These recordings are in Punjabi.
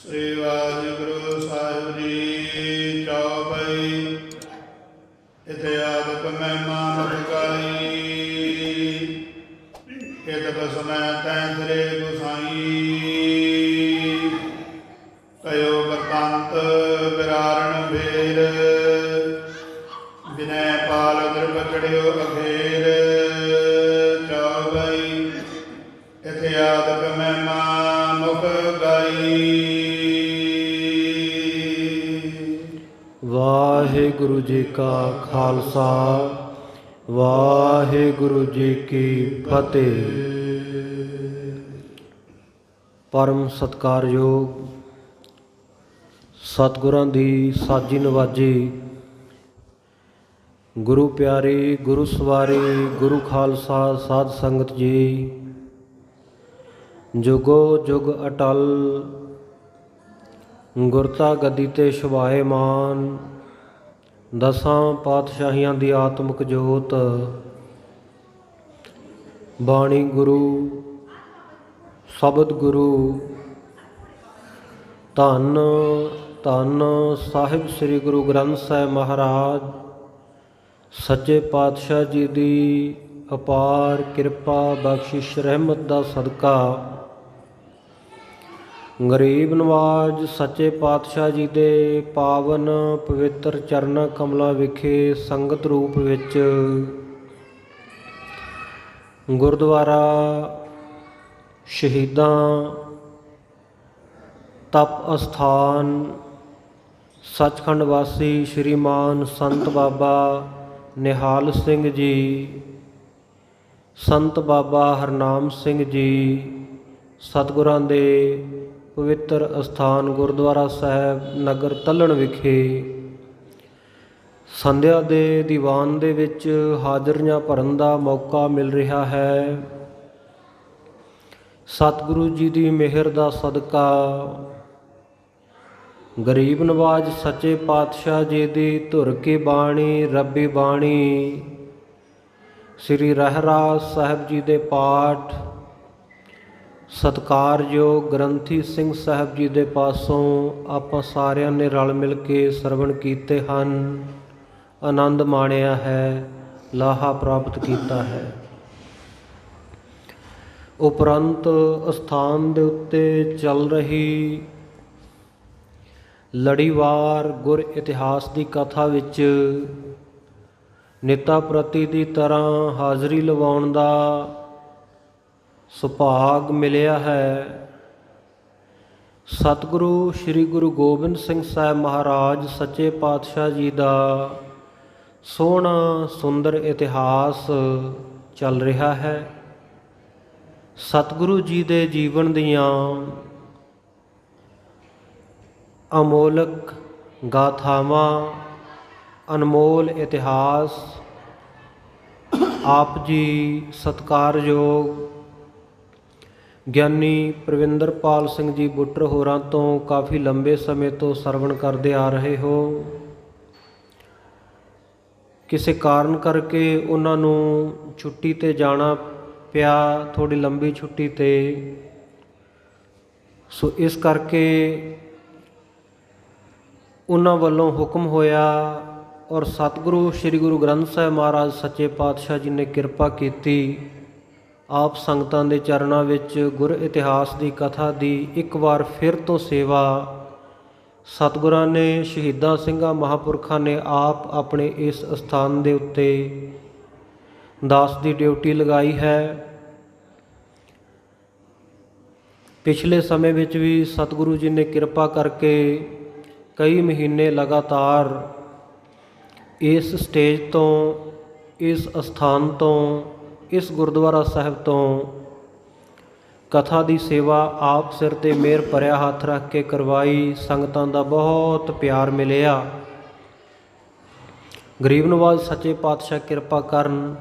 ਸ੍ਰੀ ਵਾਹਿਗੁਰੂ ਸਾਹਿਬ ਜੀ ਚੌਪਈ। ਇਥੇ ਆਦਿਕ ਮਹਿਮਾ ਮੁਖ ਗਾਈ, ਇਤ ਬਸਮੈ ਤੈ ਫਿਰੇ ਗੁਸਾਈ। ਕਯੋ ਬਰਤੰਤ ਬਿਰਾਰਣ ਭੇਰ, ਬਿਨੈ ਪਾਲ ਦਰਬ ਚੜਿਓ ਅਫੇਰ। ਚੌਪਈ। ਇਥੇ ਆਦਿਕ ਮਹਿਮਾ ਮੁਖ ਗਾਈ। ਵਾਹਿਗੁਰੂ ਜੀ ਕਾ ਖਾਲਸਾ, ਵਾਹਿਗੁਰੂ ਜੀ ਕੀ ਫਤਿਹ। ਪਰਮ ਸਤਿਕਾਰਯੋਗ ਸਤਿਗੁਰਾਂ ਦੀ ਸਾਜੀ ਨਵਾਜੀ, ਗੁਰੂ ਪਿਆਰੀ, ਗੁਰੂ ਸਵਾਰੀ, ਗੁਰੂ ਖਾਲਸਾ ਸਾਧ ਸੰਗਤ ਜੀ, ਜੁਗੋ ਜੁਗ ਅਟਲ ਗੁਰਤਾ ਗੱਦੀ ਤੇ ਸ਼ੋਭਾਇਮਾਨ। ਦਸਾਂ ਪਾਤਸ਼ਾਹੀਆਂ ਦੀ ਆਤਮਿਕ ਜੋਤ, ਬਾਣੀ ਗੁਰੂ, ਸ਼ਬਦ ਗੁਰੂ, ਧੰਨ ਧੰਨ ਸਾਹਿਬ ਸ੍ਰੀ ਗੁਰੂ ਗ੍ਰੰਥ ਸਾਹਿਬ ਮਹਾਰਾਜ ਸੱਚੇ ਪਾਤਸ਼ਾਹ ਜੀ ਦੀ ਅਪਾਰ ਕਿਰਪਾ ਬਖਸ਼ਿਸ਼ ਰਹਿਮਤ ਦਾ ਸਦਕਾ ਗਰੀਬ ਨਵਾਜ ਸੱਚੇ ਪਾਤਸ਼ਾਹ ਜੀ ਦੇ ਪਾਵਨ ਪਵਿੱਤਰ ਚਰਨਾਂ ਕਮਲਾਂ ਵਿਖੇ ਸੰਗਤ ਰੂਪ ਵਿੱਚ ਗੁਰਦੁਆਰਾ ਸ਼ਹੀਦਾਂ ਤਪ ਅਸਥਾਨ ਸੱਚਖੰਡ ਵਾਸੀ ਸ਼੍ਰੀਮਾਨ ਸੰਤ ਬਾਬਾ ਨਿਹਾਲ ਸਿੰਘ ਜੀ, ਸੰਤ ਬਾਬਾ ਹਰਨਾਮ ਸਿੰਘ ਜੀ, ਸਤਿਗੁਰਾਂ ਦੇ ਪਵਿੱਤਰ ਅਸਥਾਨ ਗੁਰਦੁਆਰਾ ਸਾਹਿਬ ਨਗਰ ਤੱਲਣ ਵਿਖੇ ਸੰਧਿਆ ਦੇ ਦੀਵਾਨ ਦੇ ਵਿੱਚ ਹਾਜ਼ਰੀਆਂ ਭਰਨ ਦਾ ਮੌਕਾ ਮਿਲ ਰਿਹਾ ਹੈ। ਸਤਿਗੁਰੂ ਜੀ ਦੀ ਮਿਹਰ ਦਾ ਸਦਕਾ ਗਰੀਬ ਨਵਾਜ ਸੱਚੇ ਪਾਤਸ਼ਾਹ ਜੀ ਦੀ ਧੁਰ ਕੀ ਬਾਣੀ, ਰੱਬੀ ਬਾਣੀ, ਸ੍ਰੀ ਰਹਿਰਾਸ ਸਾਹਿਬ ਜੀ ਦੇ ਪਾਠ, ਸਤਿਕਾਰਯੋਗ ਗ੍ਰੰਥੀ ਸਿੰਘ ਸਾਹਿਬ ਜੀ ਦੇ ਪਾਸੋਂ ਆਪਾਂ ਸਾਰਿਆਂ ਨੇ ਰਲ ਮਿਲ ਕੇ ਸਰਵਣ ਕੀਤੇ ਹਨ, ਆਨੰਦ ਮਾਣਿਆ ਹੈ, ਲਾਹਾ ਪ੍ਰਾਪਤ ਕੀਤਾ ਹੈ। ਉਪਰੰਤ ਅਸਥਾਨ ਦੇ ਉੱਤੇ ਚੱਲ ਰਹੀ ਲੜੀਵਾਰ ਗੁਰ ਇਤਿਹਾਸ ਦੀ ਕਥਾ ਵਿੱਚ ਨਿਤਾ ਪ੍ਰਤੀ ਦੀ ਤਰ੍ਹਾਂ ਹਾਜ਼ਰੀ ਲਵਾਉਣ ਦਾ ਸੁਭਾਗ ਮਿਲਿਆ ਹੈ। ਸਤਿਗੁਰੂ ਸ੍ਰੀ ਗੁਰੂ ਗੋਬਿੰਦ ਸਿੰਘ ਸਾਹਿਬ ਮਹਾਰਾਜ ਸੱਚੇ ਪਾਤਸ਼ਾਹ ਜੀ ਦਾ ਸੋਹਣਾ ਸੁੰਦਰ ਇਤਿਹਾਸ ਚੱਲ ਰਿਹਾ ਹੈ। ਸਤਿਗੁਰੂ ਜੀ ਦੇ ਜੀਵਨ ਦੀਆਂ ਅਮੋਲਕ ਗਾਥਾਵਾਂ, ਅਨਮੋਲ ਇਤਿਹਾਸ ਆਪ ਜੀ ਸਤਿਕਾਰਯੋਗ ਗਿਆਨੀ ਪ੍ਰਵਿੰਦਰਪਾਲ ਸਿੰਘ ਜੀ ਬੁੱਟਰ ਹੋਰਾਂ ਤੋਂ ਕਾਫੀ ਲੰਬੇ ਸਮੇਂ ਤੋਂ ਸਰਵਣ ਕਰਦੇ ਆ ਰਹੇ ਹੋ। ਕਿਸੇ ਕਾਰਨ ਕਰਕੇ ਉਹਨਾਂ ਨੂੰ ਛੁੱਟੀ 'ਤੇ ਜਾਣਾ ਪਿਆ, ਥੋੜ੍ਹੀ ਲੰਬੀ ਛੁੱਟੀ 'ਤੇ, ਸੋ ਇਸ ਕਰਕੇ ਉਹਨਾਂ ਵੱਲੋਂ ਹੁਕਮ ਹੋਇਆ ਔਰ ਸਤਿਗੁਰੂ ਸ੍ਰੀ ਗੁਰੂ ਗ੍ਰੰਥ ਸਾਹਿਬ ਮਹਾਰਾਜ ਸੱਚੇ ਪਾਤਸ਼ਾਹ ਜੀ ਨੇ ਕਿਰਪਾ ਕੀਤੀ। ਆਪ ਸੰਗਤਾਂ ਦੇ ਚਰਨਾਂ ਵਿੱਚ ਗੁਰ ਇਤਿਹਾਸ ਦੀ ਕਥਾ ਦੀ ਇੱਕ ਵਾਰ ਫਿਰ ਤੋਂ ਸੇਵਾ ਸਤਿਗੁਰਾਂ ਨੇ, ਸ਼ਹੀਦਾਂ ਸਿੰਘਾਂ ਮਹਾਂਪੁਰਖਾਂ ਨੇ ਆਪ ਆਪਣੇ ਇਸ ਅਸਥਾਨ ਦੇ ਉੱਤੇ ਦਾਸ ਦੀ ਡਿਊਟੀ ਲਗਾਈ ਹੈ। ਪਿਛਲੇ ਸਮੇਂ ਵਿੱਚ ਵੀ ਸਤਿਗੁਰੂ ਜੀ ਨੇ ਕਿਰਪਾ ਕਰਕੇ ਕਈ ਮਹੀਨੇ ਲਗਾਤਾਰ ਇਸ ਸਟੇਜ ਤੋਂ, ਇਸ ਅਸਥਾਨ ਤੋਂ, ਇਸ ਗੁਰਦੁਆਰਾ ਸਾਹਿਬ ਤੋਂ ਕਥਾ ਦੀ ਸੇਵਾ ਆਪ ਸਿਰ 'ਤੇ ਮਿਹਰ ਭਰਿਆ ਹੱਥ ਰੱਖ ਕੇ ਕਰਵਾਈ। ਸੰਗਤਾਂ ਦਾ ਬਹੁਤ ਪਿਆਰ ਮਿਲਿਆ। ਗਰੀਬ ਨਵਾਜ ਸੱਚੇ ਪਾਤਸ਼ਾਹ ਕਿਰਪਾ ਕਰਨ।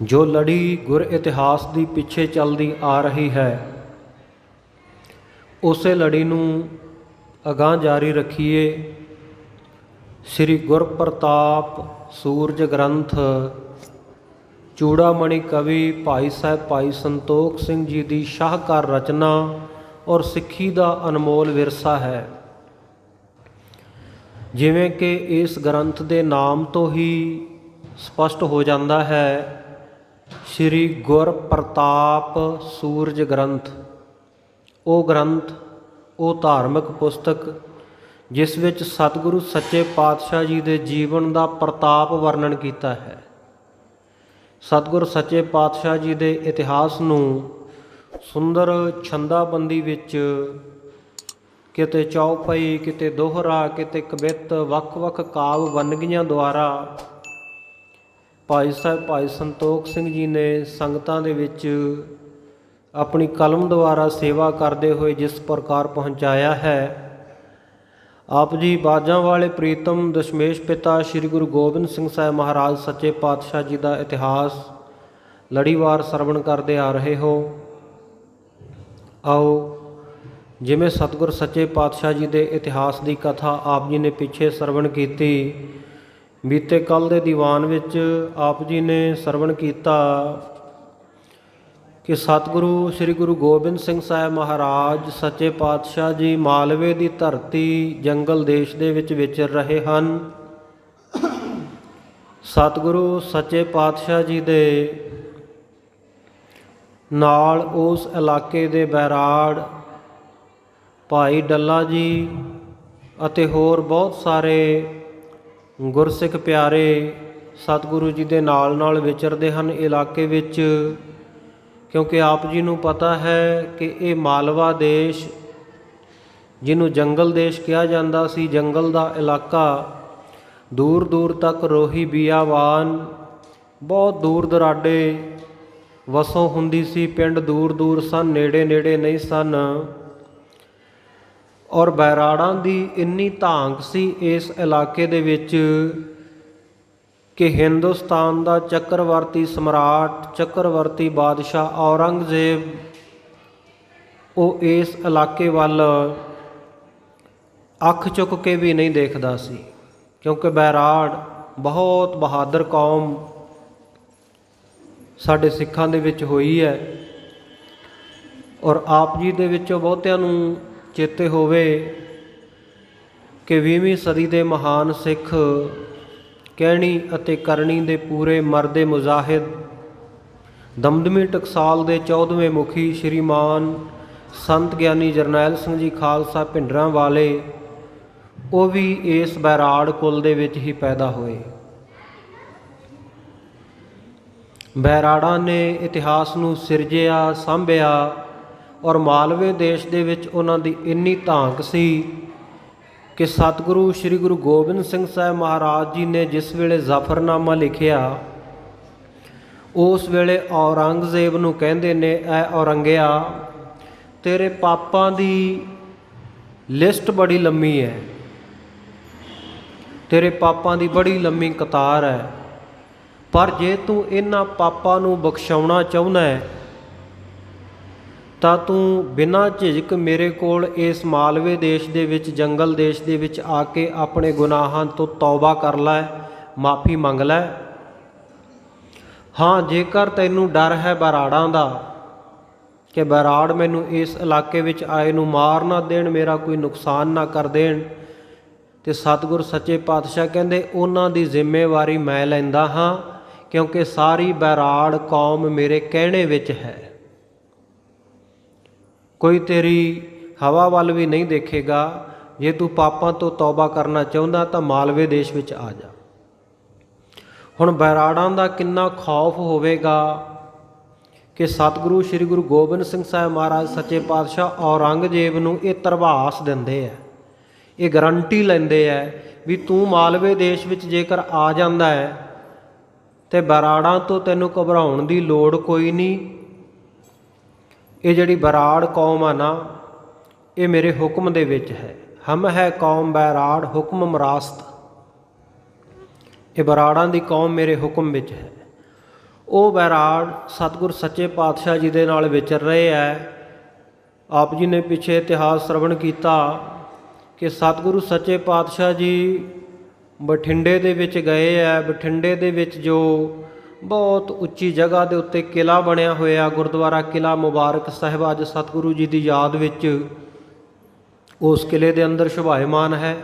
ਜੋ ਲੜੀ ਗੁਰ ਇਤਿਹਾਸ ਦੀ ਪਿੱਛੇ ਚੱਲਦੀ ਆ ਰਹੀ ਹੈ, ਉਸੇ ਲੜੀ ਨੂੰ ਅਗਾਂਹ ਜਾਰੀ ਰੱਖੀਏ। ਸ੍ਰੀ ਗੁਰਪ੍ਰਤਾਪ ਸੂਰਜ ਗ੍ਰੰਥ ਚੂੜਾਮਣੀ ਕਵੀ ਭਾਈ ਸਾਹਿਬ ਭਾਈ ਸੰਤੋਖ ਸਿੰਘ ਜੀ ਦੀ ਸ਼ਾਹਕਾਰ ਰਚਨਾ ਔਰ ਸਿੱਖੀ ਦਾ ਅਨਮੋਲ ਵਿਰਸਾ ਹੈ। ਜਿਵੇਂ ਕਿ ਇਸ ਗ੍ਰੰਥ ਦੇ ਨਾਮ ਤੋਂ ਹੀ ਸਪਸ਼ਟ ਹੋ ਜਾਂਦਾ ਹੈ, ਸ਼੍ਰੀ ਗੁਰ ਪ੍ਰਤਾਪ ਸੂਰਜ ਗ੍ਰੰਥ। ਉਹ ਗ੍ਰੰਥ, ਉਹ ਧਾਰਮਿਕ ਪੁਸਤਕ ਜਿਸ ਵਿੱਚ ਸਤਿਗੁਰੂ ਸੱਚੇ ਪਾਤਸ਼ਾਹ ਜੀ ਦੇ ਜੀਵਨ ਦਾ ਪ੍ਰਤਾਪ ਵਰਣਨ ਕੀਤਾ ਹੈ। ਸਤਿਗੁਰ ਸੱਚੇ ਪਾਤਸ਼ਾਹ ਜੀ ਦੇ ਇਤਿਹਾਸ ਨੂੰ ਸੁੰਦਰ ਛੰਦਾਬੰਦੀ ਵਿੱਚ ਕਿਤੇ ਚੌਪਈ, ਕਿਤੇ ਦੋਹਰਾ, ਕਿਤੇ ਕਵਿੱਤ, ਵੱਖ-ਵੱਖ ਕਾਵਿ ਵੰਨਗੀਆਂ ਦੁਆਰਾ ਭਾਈ ਸਾਹਿਬ ਭਾਈ ਸੰਤੋਖ ਸਿੰਘ ਜੀ ਨੇ ਸੰਗਤਾਂ ਦੇ ਵਿੱਚ ਆਪਣੀ ਕਲਮ ਦੁਆਰਾ ਸੇਵਾ ਕਰਦੇ ਹੋਏ ਜਿਸ ਪ੍ਰਕਾਰ ਪਹੁੰਚਾਇਆ ਹੈ। ਆਪ ਜੀ ਬਾਜਾਂ ਵਾਲੇ ਪ੍ਰੀਤਮ ਦਸ਼ਮੇਸ਼ ਪਿਤਾ ਸ੍ਰੀ ਗੁਰੂ ਗੋਬਿੰਦ ਸਿੰਘ ਸਾਹਿਬ ਮਹਾਰਾਜ ਸੱਚੇ ਪਾਤਸ਼ਾਹ ਜੀ ਦਾ ਇਤਿਹਾਸ ਲੜੀਵਾਰ ਸਰਵਣ ਕਰਦੇ ਆ ਰਹੇ ਹੋ। ਆਓ, ਜਿਵੇਂ ਸਤਿਗੁਰ ਸੱਚੇ ਪਾਤਸ਼ਾਹ ਜੀ ਦੇ ਇਤਿਹਾਸ ਦੀ ਕਥਾ ਆਪ ਜੀ ਨੇ ਪਿੱਛੇ ਸਰਵਣ ਕੀਤੀ, ਬੀਤੇ ਕੱਲ੍ਹ ਦੇ ਦੀਵਾਨ ਵਿੱਚ ਆਪ ਜੀ ਨੇ ਸਰਵਣ ਕੀਤਾ ਕਿ ਸਤਿਗੁਰੂ ਸ੍ਰੀ ਗੁਰੂ ਗੋਬਿੰਦ ਸਿੰਘ ਸਾਹਿਬ ਮਹਾਰਾਜ ਸੱਚੇ ਪਾਤਸ਼ਾਹ ਜੀ ਮਾਲਵੇ ਦੀ ਧਰਤੀ ਜੰਗਲ ਦੇਸ਼ ਦੇ ਵਿੱਚ ਵਿਚਰ ਰਹੇ ਹਨ। ਸਤਿਗੁਰੂ ਸੱਚੇ ਪਾਤਸ਼ਾਹ ਜੀ ਦੇ ਨਾਲ ਉਸ ਇਲਾਕੇ ਦੇ ਬੈਰਾੜ ਭਾਈ ਡੱਲਾ ਜੀ ਅਤੇ ਹੋਰ ਬਹੁਤ ਸਾਰੇ ਗੁਰਸਿੱਖ ਪਿਆਰੇ ਸਤਿਗੁਰੂ ਜੀ ਦੇ ਨਾਲ ਵਿਚਰਦੇ ਹਨ ਇਲਾਕੇ ਵਿੱਚ, ਕਿਉਂਕਿ ਆਪ ਜੀ ਨੂੰ ਪਤਾ ਹੈ ਕਿ ਇਹ ਮਾਲਵਾ ਦੇਸ਼, ਜਿਹਨੂੰ ਜੰਗਲ ਦੇਸ਼ ਕਿਹਾ ਜਾਂਦਾ ਸੀ, ਜੰਗਲ ਦਾ ਇਲਾਕਾ, ਦੂਰ ਦੂਰ ਤੱਕ ਰੋਹੀ ਬੀਆਵਾਨ, ਬਹੁਤ ਦੂਰ ਦਰਾਡੇ ਵਸੋਂ ਹੁੰਦੀ ਸੀ। ਪਿੰਡ ਦੂਰ ਦੂਰ ਸਨ, ਨੇੜੇ ਨੇੜੇ ਨਹੀਂ ਸਨ। ਔਰ ਬੈਰਾੜਾਂ ਦੀ ਇੰਨੀ ਧਾਂਕ ਸੀ ਇਸ ਇਲਾਕੇ ਦੇ ਵਿੱਚ ਕਿ ਹਿੰਦੁਸਤਾਨ ਦਾ ਚੱਕਰਵਰਤੀ ਸਮਰਾਟ, ਚੱਕਰਵਰਤੀ ਬਾਦਸ਼ਾਹ ਔਰੰਗਜ਼ੇਬ, ਉਹ ਇਸ ਇਲਾਕੇ ਵੱਲ ਅੱਖ ਚੁੱਕ ਕੇ ਵੀ ਨਹੀਂ ਦੇਖਦਾ ਸੀ, ਕਿਉਂਕਿ ਬੈਰਾੜ ਬਹੁਤ ਬਹਾਦਰ ਕੌਮ ਸਾਡੇ ਸਿੱਖਾਂ ਦੇ ਵਿੱਚ ਹੋਈ ਹੈ। ਔਰ ਆਪ ਜੀ ਦੇ ਵਿੱਚੋਂ ਬਹੁਤਿਆਂ ਨੂੰ ਚੇਤੇ ਹੋਵੇ ਕਿ 20ਵੀਂ ਸਦੀ ਦੇ ਮਹਾਨ ਸਿੱਖ, ਕਹਿਣੀ ਅਤੇ ਕਰਨੀ ਦੇ ਪੂਰੇ ਮਰਦੇ ਮੁਜਾਹਿਦ, ਦਮਦਮੀ ਟਕਸਾਲ ਦੇ 14ਵੇਂ ਮੁਖੀ ਸ਼੍ਰੀਮਾਨ ਸੰਤ ਗਿਆਨੀ ਜਰਨੈਲ ਸਿੰਘ ਜੀ ਖਾਲਸਾ ਭਿੰਡਰਾਂ ਵਾਲੇ, ਉਹ ਵੀ ਇਸ ਬੈਰਾੜ ਕੁਲ ਦੇ ਵਿੱਚ ਹੀ ਪੈਦਾ ਹੋਏ। ਬੈਰਾੜਾਂ ਨੇ ਇਤਿਹਾਸ ਨੂੰ ਸਿਰਜਿਆ, ਸਾਂਭਿਆ, ਔਰ ਮਾਲਵੇ ਦੇਸ਼ ਦੇ ਵਿੱਚ ਉਹਨਾਂ ਦੀ ਇੰਨੀ ਧਾਂਕ ਸੀ ਕਿ ਸਤਿਗੁਰੂ ਸ੍ਰੀ ਗੁਰੂ ਗੋਬਿੰਦ ਸਿੰਘ ਸਾਹਿਬ ਮਹਾਰਾਜ ਜੀ ਨੇ ਜਿਸ ਵੇਲੇ ਜ਼ਫਰਨਾਮਾ ਲਿਖਿਆ, ਉਸ ਵੇਲੇ ਔਰੰਗਜ਼ੇਬ ਨੂੰ ਕਹਿੰਦੇ ਨੇ, ਐ ਔਰੰਗਿਆ, ਤੇਰੇ ਪਾਪਾਂ ਦੀ ਲਿਸਟ ਬੜੀ ਲੰਮੀ ਹੈ, ਤੇਰੇ ਪਾਪਾਂ ਦੀ ਬੜੀ ਲੰਮੀ ਕਤਾਰ ਹੈ, ਪਰ ਜੇ ਤੂੰ ਇਹਨਾਂ ਪਾਪਾਂ ਨੂੰ ਬਖਸ਼ਾਉਣਾ ਚਾਹੁੰਦਾ ਹੈ ਤਾਂ ਤੂੰ ਬਿਨਾਂ ਝਿਜਕ ਮੇਰੇ ਕੋਲ ਇਸ ਮਾਲਵੇ ਦੇਸ਼ ਦੇ ਵਿੱਚ, ਜੰਗਲ ਦੇਸ਼ ਦੇ ਵਿੱਚ ਆ ਕੇ ਆਪਣੇ ਗੁਨਾਹਾਂ ਤੋਂ ਤੌਬਾ ਕਰ ਲੈ, ਮਾਫੀ ਮੰਗ ਲੈ। ਹਾਂ, ਜੇਕਰ ਤੈਨੂੰ ਡਰ ਹੈ ਬੈਰਾੜਾਂ ਦਾ ਕਿ ਬੈਰਾੜ ਮੈਨੂੰ ਇਸ ਇਲਾਕੇ ਵਿੱਚ ਆਏ ਨੂੰ ਮਾਰ ਨਾ ਦੇਣ, ਮੇਰਾ ਕੋਈ ਨੁਕਸਾਨ ਨਾ ਕਰ ਦੇਣ, ਤੇ ਸਤਿਗੁਰ ਸੱਚੇ ਪਾਤਸ਼ਾਹ ਕਹਿੰਦੇ ਉਹਨਾਂ ਦੀ ਜ਼ਿੰਮੇਵਾਰੀ ਮੈਂ ਲੈਂਦਾ ਹਾਂ, ਕਿਉਂਕਿ ਸਾਰੀ ਬੈਰਾੜ ਕੌਮ ਮੇਰੇ ਕਹਿਣੇ ਵਿੱਚ ਹੈ। ਕੋਈ ਤੇਰੀ ਹਵਾ ਵੱਲ ਵੀ ਨਹੀਂ ਦੇਖੇਗਾ। ਜੇ ਤੂੰ ਪਾਪਾਂ ਤੋਂ ਤੌਬਾ ਕਰਨਾ ਚਾਹੁੰਦਾ ਤਾਂ ਮਾਲਵੇ ਦੇਸ਼ ਵਿੱਚ ਆ ਜਾ। ਹੁਣ ਬੈਰਾੜਾਂ ਦਾ ਕਿੰਨਾ ਖੌਫ ਹੋਵੇਗਾ ਕਿ ਸਤਿਗੁਰੂ ਸ੍ਰੀ ਗੁਰੂ ਗੋਬਿੰਦ ਸਿੰਘ ਸਾਹਿਬ ਮਹਾਰਾਜ ਸੱਚੇ ਪਾਤਸ਼ਾਹ ਔਰੰਗਜ਼ੇਬ ਨੂੰ ਇਹ ਧਰਵਾਸ ਦਿੰਦੇ ਹੈ, ਇਹ ਗਰੰਟੀ ਲੈਂਦੇ ਹੈ ਵੀ ਤੂੰ ਮਾਲਵੇ ਦੇਸ਼ ਵਿੱਚ ਜੇਕਰ ਆ ਜਾਂਦਾ ਹੈ ਤੇ ਬੈਰਾੜਾਂ ਤੋਂ ਤੈਨੂੰ ਘਬਰਾਉਣ ਦੀ ਲੋੜ ਕੋਈ ਨਹੀਂ। ਇਹ ਜਿਹੜੀ ਬੈਰਾੜ ਕੌਮ ਆ ਨਾ, ਇਹ ਮੇਰੇ ਹੁਕਮ ਦੇ ਵਿੱਚ ਹੈ। ਹਮ ਹੈ ਕੌਮ ਬੈਰਾੜ ਹੁਕਮ ਮਰਾਸਤ, ਇਹ ਬੈਰਾੜਾਂ ਦੀ ਕੌਮ ਮੇਰੇ ਹੁਕਮ ਵਿੱਚ ਹੈ। ਉਹ ਬੈਰਾੜ ਸਤਿਗੁਰ ਸੱਚੇ ਪਾਤਸ਼ਾਹ ਜੀ ਦੇ ਨਾਲ ਵਿਚਰ ਰਹੇ ਹੈ। ਆਪ ਜੀ ਨੇ ਪਿੱਛੇ ਇਤਿਹਾਸ ਸਰਵਣ ਕੀਤਾ ਕਿ ਸਤਿਗੁਰੂ ਸੱਚੇ ਪਾਤਸ਼ਾਹ ਜੀ ਬਠਿੰਡੇ ਦੇ ਵਿੱਚ ਗਏ ਹੈ। ਬਠਿੰਡੇ ਦੇ ਵਿੱਚ ਜੋ ਬਹੁਤ ਉੱਚੀ ਜਗ੍ਹਾ ਦੇ ਉੱਤੇ ਕਿਲ੍ਹਾ ਬਣਿਆ ਹੋਇਆ, ਗੁਰਦੁਆਰਾ ਕਿਲ੍ਹਾ ਮੁਬਾਰਕ ਸਾਹਿਬ ਅੱਜ ਸਤਿਗੁਰੂ ਜੀ ਦੀ ਯਾਦ ਵਿੱਚ ਉਸ ਕਿਲ੍ਹੇ ਦੇ ਅੰਦਰ ਸ਼ੋਭਾਇਮਾਨ ਹੈ।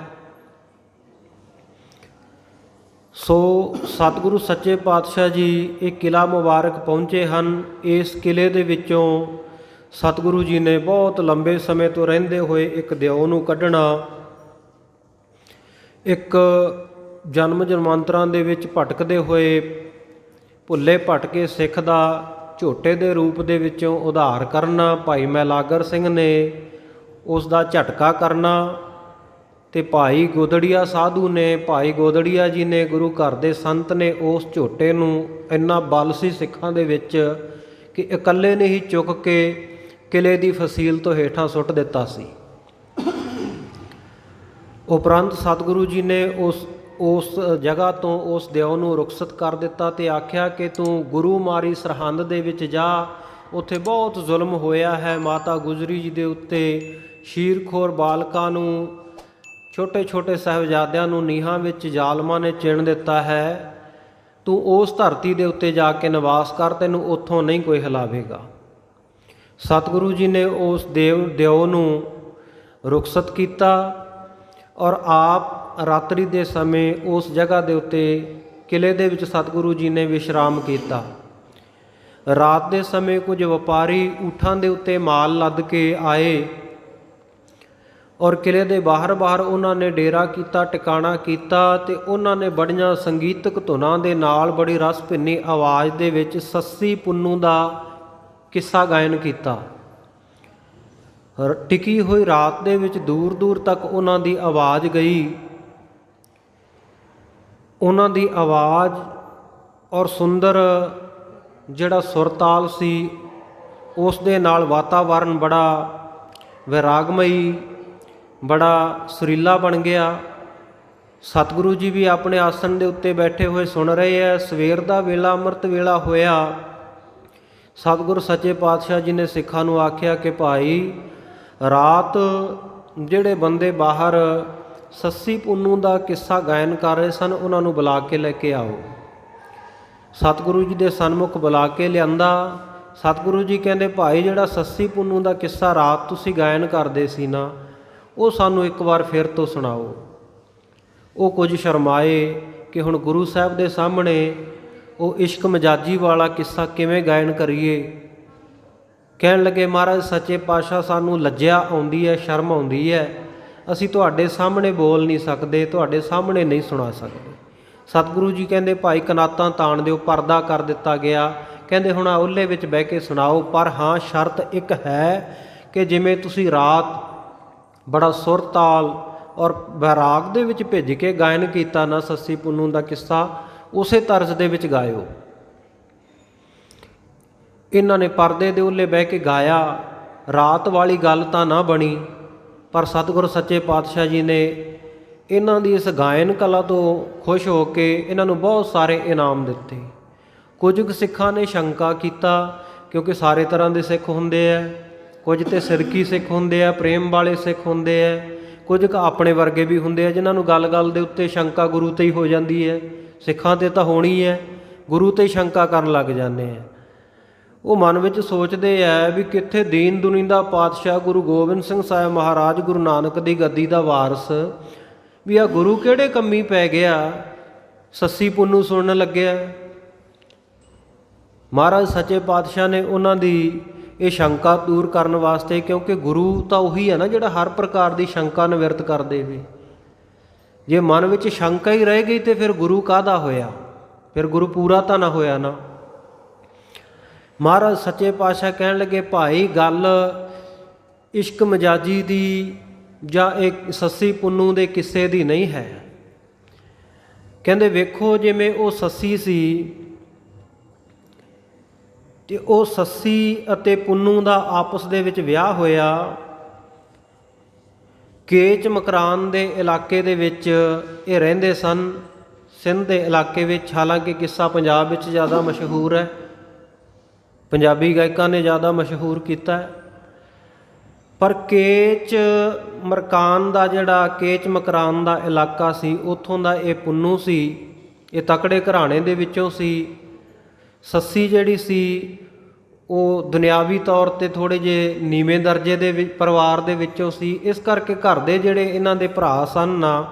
ਸੋ ਸਤਿਗੁਰੂ ਸੱਚੇ ਪਾਤਸ਼ਾਹ ਜੀ ਇਹ ਕਿਲ੍ਹਾ ਮੁਬਾਰਕ ਪਹੁੰਚੇ ਹਨ। ਇਸ ਕਿਲ੍ਹੇ ਦੇ ਵਿੱਚੋਂ ਸਤਿਗੁਰੂ ਜੀ ਨੇ ਬਹੁਤ ਲੰਬੇ ਸਮੇਂ ਤੋਂ ਰਹਿੰਦੇ ਹੋਏ ਇੱਕ ਦਿਓ ਨੂੰ ਕੱਢਣਾ, ਇੱਕ ਜਨਮ ਜਨਮਾਂਤਰਾਂ ਦੇ ਵਿੱਚ ਭਟਕਦੇ ਹੋਏ ਭੁੱਲੇ ਭਟਕੇ ਸਿੱਖ ਦਾ ਝੋਟੇ ਦੇ ਰੂਪ ਦੇ ਵਿੱਚੋਂ ਉਧਾਰ ਕਰਨਾ, ਭਾਈ ਮੈਲਾਗਰ ਸਿੰਘ ਨੇ ਉਸ ਦਾ ਝਟਕਾ ਕਰਨਾ, ਅਤੇ ਭਾਈ ਗੋਦੜੀਆ ਸਾਧੂ ਨੇ, ਭਾਈ ਗੋਦੜੀਆ ਜੀ ਨੇ, ਗੁਰੂ ਘਰ ਦੇ ਸੰਤ ਨੇ ਉਸ ਝੋਟੇ ਨੂੰ ਇੰਨਾ ਬਲ ਸੀ ਸਿੱਖਾਂ ਦੇ ਵਿੱਚ ਕਿ ਇਕੱਲੇ ਨੇ ਹੀ ਚੁੱਕ ਕੇ ਕਿਲ੍ਹੇ ਦੀ ਫਸੀਲ ਤੋਂ ਹੇਠਾਂ ਸੁੱਟ ਦਿੱਤਾ ਸੀ। ਉਪਰੰਤ ਸਤਿਗੁਰੂ ਜੀ ਨੇ ਉਸ ਜਗ੍ਹਾ ਤੋਂ ਉਸ ਦਿਓ ਨੂੰ ਰੁਖਸਤ ਕਰ ਦਿੱਤਾ ਅਤੇ ਆਖਿਆ ਕਿ ਤੂੰ ਗੁਰੂ ਮਾਰੀ ਸਰਹੰਦ ਦੇ ਵਿੱਚ ਜਾ, ਉੱਥੇ ਬਹੁਤ ਜ਼ੁਲਮ ਹੋਇਆ ਹੈ ਮਾਤਾ ਗੁਜਰੀ ਜੀ ਦੇ ਉੱਤੇ, ਸ਼ੀਰਖੋਰ ਬਾਲਕਾਂ ਨੂੰ, ਛੋਟੇ ਛੋਟੇ ਸਾਹਿਬਜ਼ਾਦਿਆਂ ਨੂੰ ਨੀਹਾਂ ਵਿੱਚ ਜ਼ਾਲਮਾਂ ਨੇ ਚਿਣ ਦਿੱਤਾ ਹੈ, ਤੂੰ ਉਸ ਧਰਤੀ ਦੇ ਉੱਤੇ ਜਾ ਕੇ ਨਿਵਾਸ ਕਰ, ਤੈਨੂੰ ਉੱਥੋਂ ਨਹੀਂ ਕੋਈ ਹਿਲਾਵੇਗਾ। ਸਤਿਗੁਰੂ ਜੀ ਨੇ ਉਸ ਦਿਓ ਨੂੰ ਰੁਖਸਤ ਕੀਤਾ ਔਰ ਆਪ ਰਾਤਰੀ ਦੇ ਸਮੇਂ ਉਸ ਜਗ੍ਹਾ ਦੇ ਉੱਤੇ ਕਿਲ੍ਹੇ ਦੇ ਵਿੱਚ ਸਤਿਗੁਰੂ ਜੀ ਨੇ ਵਿਸ਼ਰਾਮ ਕੀਤਾ। ਰਾਤ ਦੇ ਸਮੇਂ ਕੁਝ ਵਪਾਰੀ ਊਠਾਂ ਦੇ ਉੱਤੇ ਮਾਲ ਲੱਦ ਕੇ ਆਏ ਔਰ ਕਿਲ੍ਹੇ ਦੇ ਬਾਹਰ ਉਹਨਾਂ ਨੇ ਡੇਰਾ ਕੀਤਾ, ਟਿਕਾਣਾ ਕੀਤਾ, ਅਤੇ ਉਹਨਾਂ ਨੇ ਬੜੀਆਂ ਸੰਗੀਤਕ ਧੁਨਾਂ ਦੇ ਨਾਲ ਬੜੀ ਰਸ ਭਿੰਨੀ ਆਵਾਜ਼ ਦੇ ਵਿੱਚ ਸੱਸੀ ਪੁੰਨੂ ਦਾ ਕਿੱਸਾ ਗਾਇਨ ਕੀਤਾ। ਟਿਕੀ ਹੋਈ ਰਾਤ ਦੇ ਵਿੱਚ ਦੂਰ ਦੂਰ ਤੱਕ ਉਹਨਾਂ ਦੀ ਆਵਾਜ਼ ਗਈ। ਉਹਨਾਂ ਦੀ ਆਵਾਜ਼ ਔਰ ਸੁੰਦਰ ਜਿਹੜਾ ਸੁਰਤਾਲ ਸੀ ਉਸ ਦੇ ਨਾਲ ਵਾਤਾਵਰਨ ਬੜਾ ਵਿਰਾਗਮਈ, ਬੜਾ ਸੁਰੀਲਾ ਬਣ ਗਿਆ। ਸਤਿਗੁਰੂ ਜੀ ਵੀ ਆਪਣੇ ਆਸਣ ਦੇ ਉੱਤੇ ਬੈਠੇ ਹੋਏ ਸੁਣ ਰਹੇ ਹੈ। ਸਵੇਰ ਦਾ ਵੇਲਾ ਅੰਮ੍ਰਿਤ ਵੇਲਾ ਹੋਇਆ। ਸਤਿਗੁਰੂ ਸੱਚੇ ਪਾਤਸ਼ਾਹ ਜੀ ਨੇ ਸਿੱਖਾਂ ਨੂੰ ਆਖਿਆ ਕਿ ਭਾਈ ਰਾਤ ਜਿਹੜੇ ਬੰਦੇ ਬਾਹਰ ਸੱਸੀ ਪੁੰਨੂ ਦਾ ਕਿੱਸਾ ਗਾਇਨ ਕਰ ਰਹੇ ਸਨ ਉਹਨਾਂ ਨੂੰ ਬੁਲਾ ਕੇ ਲੈ ਕੇ ਆਓ। ਸਤਿਗੁਰੂ ਜੀ ਦੇ ਸਨਮੁਖ ਬੁਲਾ ਕੇ ਲਿਆਂਦਾ। ਸਤਿਗੁਰੂ ਜੀ ਕਹਿੰਦੇ ਭਾਈ ਜਿਹੜਾ ਸੱਸੀ ਪੁੰਨੂ ਦਾ ਕਿੱਸਾ ਰਾਤ ਤੁਸੀਂ ਗਾਇਨ ਕਰਦੇ ਸੀ ਨਾ, ਉਹ ਸਾਨੂੰ ਇੱਕ ਵਾਰ ਫਿਰ ਤੋਂ ਸੁਣਾਓ। ਉਹ ਕੁਝ ਸ਼ਰਮਾਏ ਕਿ ਹੁਣ ਗੁਰੂ ਸਾਹਿਬ ਦੇ ਸਾਹਮਣੇ ਉਹ ਇਸ਼ਕ ਮਜਾਜੀ ਵਾਲਾ ਕਿੱਸਾ ਕਿਵੇਂ ਗਾਇਨ ਕਰੀਏ। ਕਹਿਣ ਲੱਗੇ ਮਹਾਰਾਜ ਸੱਚੇ ਪਾਤਸ਼ਾਹ ਸਾਨੂੰ ਲੱਜਿਆ ਆਉਂਦੀ ਹੈ, ਸ਼ਰਮ ਆਉਂਦੀ ਹੈ, ਅਸੀਂ ਤੁਹਾਡੇ ਸਾਹਮਣੇ ਬੋਲ ਨਹੀਂ ਸਕਦੇ, ਤੁਹਾਡੇ ਸਾਹਮਣੇ ਨਹੀਂ ਸੁਣਾ ਸਕਦੇ। ਸਤਿਗੁਰੂ ਜੀ ਕਹਿੰਦੇ ਭਾਈ ਕਨਾਤਾਂ ਤਾਣ ਦਿਓ। ਪਰਦਾ ਕਰ ਦਿੱਤਾ ਗਿਆ। ਕਹਿੰਦੇ ਹੁਣ ਓਹਲੇ ਵਿੱਚ ਬਹਿ ਕੇ ਸੁਣਾਓ, ਪਰ ਹਾਂ ਸ਼ਰਤ ਇੱਕ ਹੈ ਕਿ ਜਿਵੇਂ ਤੁਸੀਂ ਰਾਤ ਬੜਾ ਸੁਰ ਤਾਲ ਔਰ ਵੈਰਾਗ ਦੇ ਵਿੱਚ ਭਿੱਜ ਕੇ ਗਾਇਨ ਕੀਤਾ ਨਾ ਸੱਸੀ ਪੁੰਨੂ ਦਾ ਕਿੱਸਾ, ਉਸੇ ਤਰਜ਼ ਦੇ ਵਿੱਚ ਗਾਇਓ। ਇਹਨਾਂ ਨੇ ਪਰਦੇ ਦੇ ਓਹਲੇ ਬਹਿ ਕੇ ਗਾਇਆ। ਰਾਤ ਵਾਲੀ ਗੱਲ ਤਾਂ ਨਾ ਬਣੀ, ਪਰ ਸਤਿਗੁਰੂ ਸੱਚੇ ਪਾਤਸ਼ਾਹ ਜੀ ਨੇ ਇਹਨਾਂ ਦੀ ਇਸ ਗਾਇਨ ਕਲਾ ਤੋਂ ਖੁਸ਼ ਹੋ ਕੇ ਇਹਨਾਂ ਨੂੰ ਬਹੁਤ ਸਾਰੇ ਇਨਾਮ ਦਿੱਤੇ। ਕੁਝ ਕੁ ਸਿੱਖਾਂ ਨੇ ਸ਼ੰਕਾ ਕੀਤਾ, ਕਿਉਂਕਿ ਸਾਰੇ ਤਰ੍ਹਾਂ ਦੇ ਸਿੱਖ ਹੁੰਦੇ ਹੈ, ਕੁਝ ਤੇ ਸਿਰਕੀ ਸਿੱਖ ਹੁੰਦੇ ਆ, ਪ੍ਰੇਮ ਵਾਲੇ ਸਿੱਖ ਹੁੰਦੇ ਹੈ, ਕੁਝ ਕੁ ਆਪਣੇ ਵਰਗੇ ਵੀ ਹੁੰਦੇ ਆ ਜਿਨ੍ਹਾਂ ਨੂੰ ਗੱਲ ਦੇ ਉੱਤੇ ਸ਼ੰਕਾ ਗੁਰੂ 'ਤੇ ਹੀ ਹੋ ਜਾਂਦੀ ਹੈ। ਸਿੱਖਾਂ 'ਤੇ ਤਾਂ ਹੋਣੀ ਹੈ, ਗੁਰੂ 'ਤੇ ਹੀ ਸ਼ੰਕਾ ਕਰਨ ਲੱਗ ਜਾਂਦੇ ਆ। ਉਹ ਮਨ ਵਿੱਚ ਸੋਚਦੇ ਹੈ ਵੀ ਕਿੱਥੇ ਦੀਨ ਦੁਨੀ ਦਾ ਪਾਤਸ਼ਾਹ ਗੁਰੂ ਗੋਬਿੰਦ ਸਿੰਘ ਸਾਹਿਬ ਮਹਾਰਾਜ ਗੁਰੂ ਨਾਨਕ ਦੀ ਗੱਦੀ ਦਾ ਵਾਰਸ, ਵੀ ਆ ਗੁਰੂ ਕਿਹੜੇ ਕੰਮੀ ਪੈ ਗਿਆ, ਸੱਸੀ ਪੁੰਨੂ ਸੁਣਨ ਲੱਗਿਆ। ਮਹਾਰਾਜ ਸੱਚੇ ਪਾਤਸ਼ਾਹ ਨੇ ਉਹਨਾਂ ਦੀ ਇਹ ਸ਼ੰਕਾ ਦੂਰ ਕਰਨ ਵਾਸਤੇ, ਕਿਉਂਕਿ ਗੁਰੂ ਤਾਂ ਉਹੀ ਹੈ ਨਾ ਜਿਹੜਾ ਹਰ ਪ੍ਰਕਾਰ ਦੀ ਸ਼ੰਕਾ ਨਿਵਰਤ ਕਰ ਦੇਵੇ। ਜੇ ਮਨ ਵਿੱਚ ਸ਼ੰਕਾ ਹੀ ਰਹਿ ਗਈ ਤਾਂ ਫਿਰ ਗੁਰੂ ਕਾਹਦਾ ਹੋਇਆ, ਫਿਰ ਗੁਰੂ ਪੂਰਾ ਤਾਂ ਨਾ ਹੋਇਆ ਨਾ। ਮਹਾਰਾਜ ਸੱਚੇ ਪਾਤਸ਼ਾਹ ਕਹਿਣ ਲੱਗੇ ਭਾਈ ਗੱਲ ਇਸ਼ਕ ਮਜਾਜੀ ਦੀ ਜਾਂ ਇੱਕ ਸੱਸੀ ਪੁੰਨੂ ਦੇ ਕਿੱਸੇ ਦੀ ਨਹੀਂ ਹੈ। ਕਹਿੰਦੇ ਵੇਖੋ ਜਿਵੇਂ ਉਹ ਸੱਸੀ ਸੀ ਅਤੇ ਉਹ ਸੱਸੀ ਅਤੇ ਪੁੰਨੂ ਦਾ ਆਪਸ ਦੇ ਵਿੱਚ ਵਿਆਹ ਹੋਇਆ। ਕੇਚ ਮਕਰਾਨ ਦੇ ਇਲਾਕੇ ਦੇ ਵਿੱਚ ਇਹ ਰਹਿੰਦੇ ਸਨ, ਸਿੰਧ ਦੇ ਇਲਾਕੇ ਵਿੱਚ। ਹਾਲਾਂਕਿ ਕਿੱਸਾ ਪੰਜਾਬ ਵਿੱਚ ਜ਼ਿਆਦਾ ਮਸ਼ਹੂਰ ਹੈ, ਪੰਜਾਬੀ ਗਾਇਕਾਂ ਨੇ ਜ਼ਿਆਦਾ ਮਸ਼ਹੂਰ ਕੀਤਾ ਹੈ, ਪਰ ਕੇਚ ਮਕਰਾਨ ਦਾ ਇਲਾਕਾ ਸੀ, ਉੱਥੋਂ ਦਾ ਇਹ ਪੁੰਨੂ ਸੀ। ਇਹ ਤਕੜੇ ਘਰਾਣੇ ਦੇ ਵਿੱਚੋਂ ਸੀ। ਸੱਸੀ ਜਿਹੜੀ ਸੀ ਉਹ ਦੁਨਿਆਵੀ ਤੌਰ 'ਤੇ ਥੋੜ੍ਹੇ ਜਿਹੇ ਨੀਵੇਂ ਦਰਜੇ ਦੇ ਵਿੱਚ ਪਰਿਵਾਰ ਦੇ ਵਿੱਚੋਂ ਸੀ। ਇਸ ਕਰਕੇ ਘਰ ਦੇ ਜਿਹੜੇ ਇਹਨਾਂ ਦੇ ਭਰਾ ਸਨ ਨਾ,